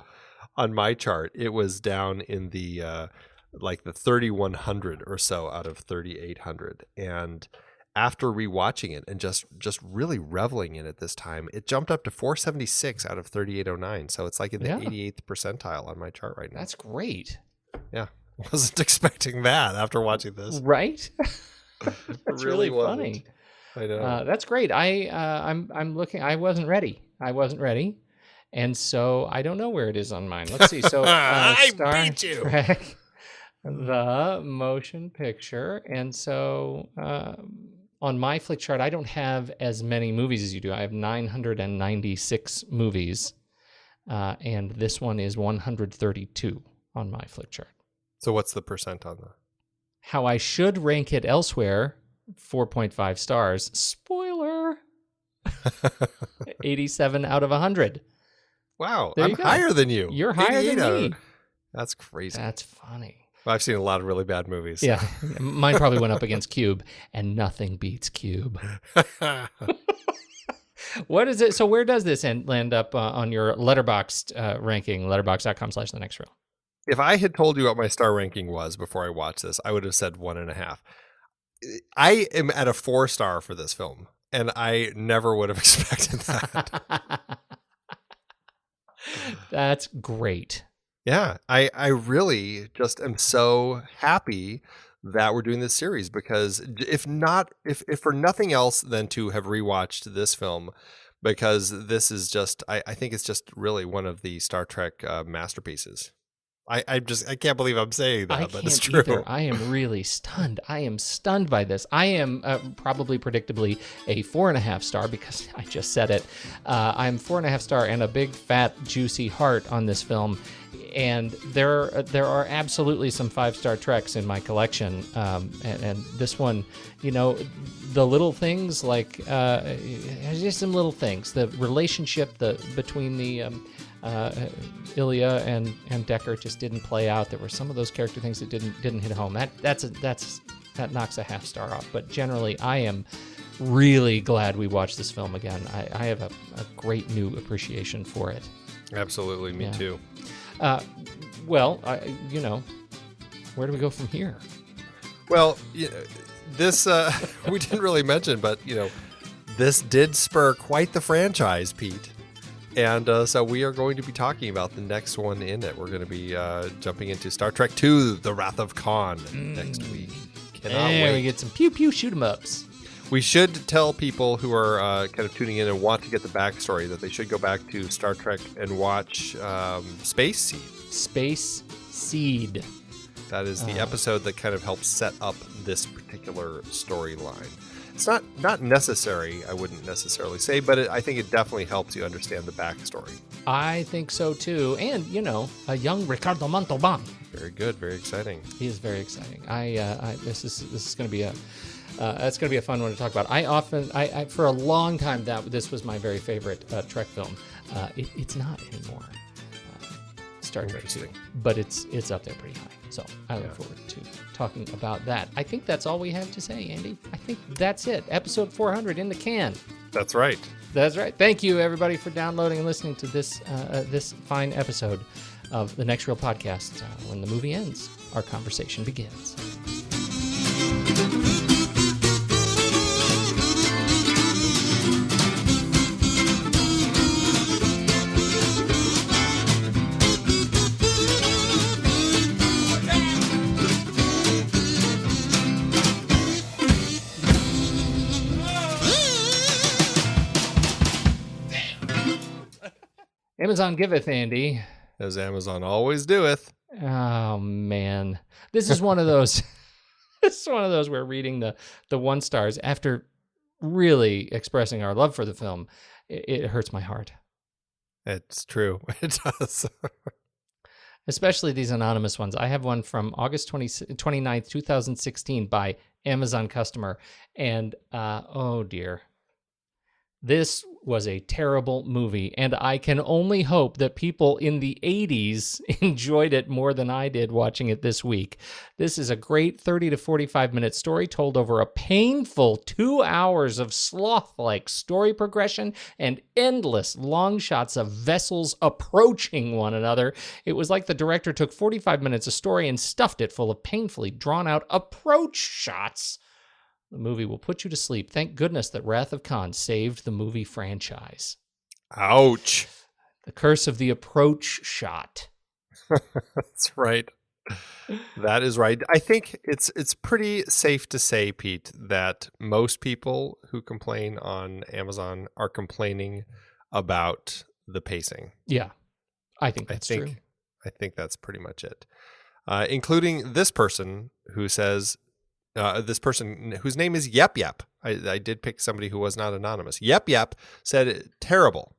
C: on my chart. It was down in the like the 3,100 or so out of 3,800. And after rewatching it and just really reveling in it this time, it jumped up to 476 out of 3,809. So it's like in the 88th percentile on my chart right now.
H: That's great.
C: Yeah. Wasn't expecting that after watching this.
H: Right? That's really funny.
C: I know.
H: That's great. I'm looking. I wasn't ready. And so I don't know where it is on mine. Let's see. So
C: I
H: Star
C: beat you.
H: Trek, the motion picture. And so on my flick chart, I don't have as many movies as you do. I have 996 movies. And this one is 132 on my flick chart.
C: So what's the percent on that?
H: How I should rank it elsewhere, 4.5 stars. Spoiler. 87 out of 100.
C: Wow,
H: There
C: I'm
H: you go.
C: higher than you.
H: You're higher than
C: 88
H: me.
C: That's crazy.
H: That's funny.
C: Well, I've seen a lot of really bad movies.
H: Yeah, mine probably went up against Cube, and nothing beats Cube. What is it? So where does this land up on your Letterboxd ranking? Letterboxd.com/thenextreel.
C: If I had told you what my star ranking was before I watched this, I would have said 1.5. I am at a 4-star for this film, and I never would have expected that.
H: That's great.
C: Yeah, I really just am so happy that we're doing this series because if for nothing else than to have rewatched this film, because this is just I think it's just really one of the Star Trek masterpieces. I can't believe I'm saying that, but it's true.
H: Either. I am really stunned. I am stunned by this. I am probably predictably a 4.5 star because I just said it. I'm 4.5 star and a big fat juicy heart on this film. And there are absolutely some 5-star Treks in my collection, and this one, you know, the little things like just some little things. The relationship between the Ilya and Decker just didn't play out. There were some of those character things that didn't hit home. That knocks a 0.5 star off. But generally, I am really glad we watched this film again. I have a great new appreciation for it.
C: Absolutely, me too.
H: Well, where do we go from here?
C: Well, this we didn't really mention, but this did spur quite the franchise, Pete. And so we are going to be talking about the next one in it. We're going to be jumping into Star Trek II, The Wrath of Khan next week. Cannot wait.
H: We get some pew-pew shoot-'em-ups.
C: We should tell people who are kind of tuning in and want to get the backstory that they should go back to Star Trek and watch Space Seed.
H: Space Seed.
C: That is the episode that kind of helps set up this particular storyline. It's not necessary, I wouldn't necessarily say, but I think it definitely helps you understand the backstory.
H: I think so too. And, a young Ricardo Montalban.
C: Very good, very exciting.
H: He is very exciting. This is going to be it's going to be a fun one to talk about. I for a long time this was my very favorite Trek film. It's not anymore. Star Trek 2, but it's up there pretty high. So I look forward to talking about that. I think that's all we have to say, Andy. I think that's it. Episode 400 in the can.
C: That's right.
H: That's right. Thank you, everybody, for downloading and listening to this fine episode of the Next Reel Podcast. When the movie ends, our conversation begins. Amazon giveth, Andy.
C: As Amazon always doeth.
H: Oh, man. This is one of those. This is one of those where reading the 1 stars after really expressing our love for the film, it hurts my heart.
C: It's true. It does.
H: especially these anonymous ones. I have one from August 29th, 2016 by Amazon customer. And, oh dear. This was a terrible movie, and I can only hope that people in the 80s enjoyed it more than I did watching it this week. This is a great 30 to 45-minute story told over a painful 2 hours of sloth-like story progression and endless long shots of vessels approaching one another. It was like the director took 45 minutes of story and stuffed it full of painfully drawn-out approach shots. The movie will put you to sleep. Thank goodness that Wrath of Khan saved the movie franchise.
C: Ouch.
H: The curse of the approach shot.
C: That's right. That is right. I think it's pretty safe to say, Pete, that most people who complain on Amazon are complaining about the pacing.
H: Yeah, I think that's true.
C: I think that's pretty much it. Including this person who says, this person whose name is Yep Yep. I did pick somebody who was not anonymous. Yep Yep said, terrible.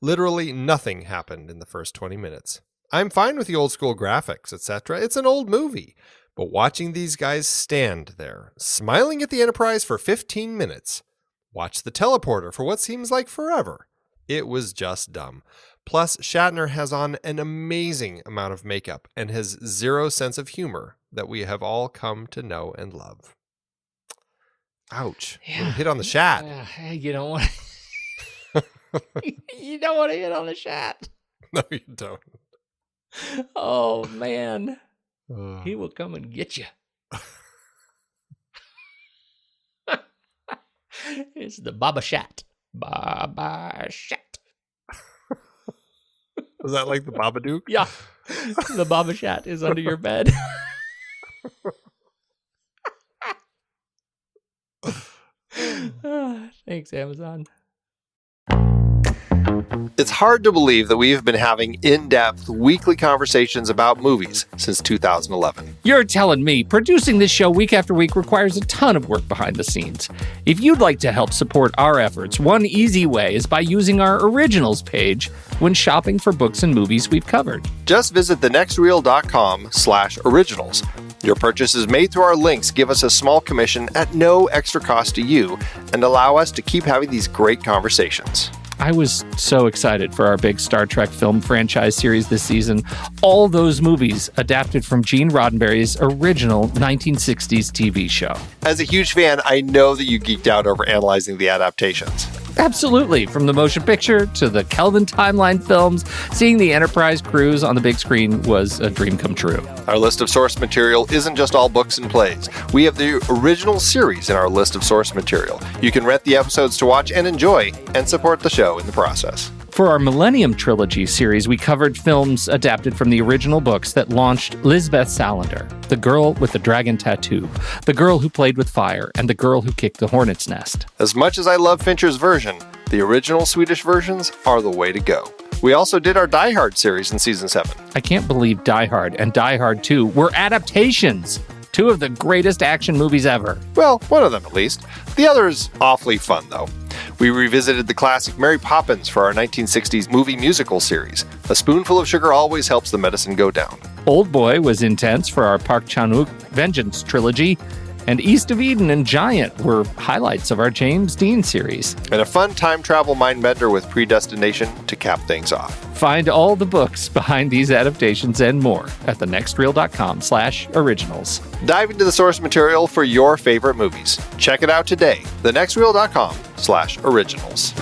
C: Literally nothing happened in the first 20 minutes. I'm fine with the old school graphics, etc. It's an old movie. But watching these guys stand there, smiling at the Enterprise for 15 minutes, watch the teleporter for what seems like forever, it was just dumb. Plus, Shatner has on an amazing amount of makeup and has zero sense of humor that we have all come to know and love. Ouch.
H: Yeah.
C: Hit on the Shat.
H: Yeah, you don't want you don't want to hit on the Shat.
C: No, you don't.
H: Oh, man. He will come and get you. It's the Baba Shat. Baba Shat.
C: Is that like the Babadook?
H: Yeah. The Baba Shat is under your bed. Thanks, Amazon.
B: It's hard to believe that we have been having in-depth weekly conversations about movies since 2011.
A: You're telling me producing this show week after week requires a ton of work behind the scenes. If you'd like to help support our efforts, one easy way is by using our originals page when shopping for books and movies we've covered.
B: Just visit thenextreel.com/originals. Your purchases made through our links give us a small commission at no extra cost to you and allow us to keep having these great conversations.
A: I was so excited for our big Star Trek film franchise series this season. All those movies adapted from Gene Roddenberry's original 1960s TV show.
B: As a huge fan, I know that you geeked out over analyzing the adaptations.
A: Absolutely. From the motion picture to the Kelvin timeline films, seeing the Enterprise cruise on the big screen was a dream come true.
B: Our list of source material isn't just all books and plays. We have the original series in our list of source material. You can rent the episodes to watch and enjoy and support the show in the process.
A: For our Millennium Trilogy series, we covered films adapted from the original books that launched Lisbeth Salander, The Girl with the Dragon Tattoo, The Girl Who Played with Fire, and The Girl Who Kicked the Hornet's Nest.
B: As much as I love Fincher's version, the original Swedish versions are the way to go. We also did our Die Hard series in Season 7.
A: I can't believe Die Hard and Die Hard 2 were adaptations. Two of the greatest action movies ever.
B: Well, one of them at least. The other is awfully fun, though. We revisited the classic Mary Poppins for our 1960s movie musical series. A spoonful of sugar always helps the medicine go down.
A: Old Boy was intense for our Park Chan-wook Vengeance trilogy. And East of Eden and Giant were highlights of our James Dean series.
B: And a fun time travel mind bender with Predestination to cap things off.
A: Find all the books behind these adaptations and more at thenextreel.com/originals.
B: Dive into the source material for your favorite movies. Check it out today, thenextreel.com/originals.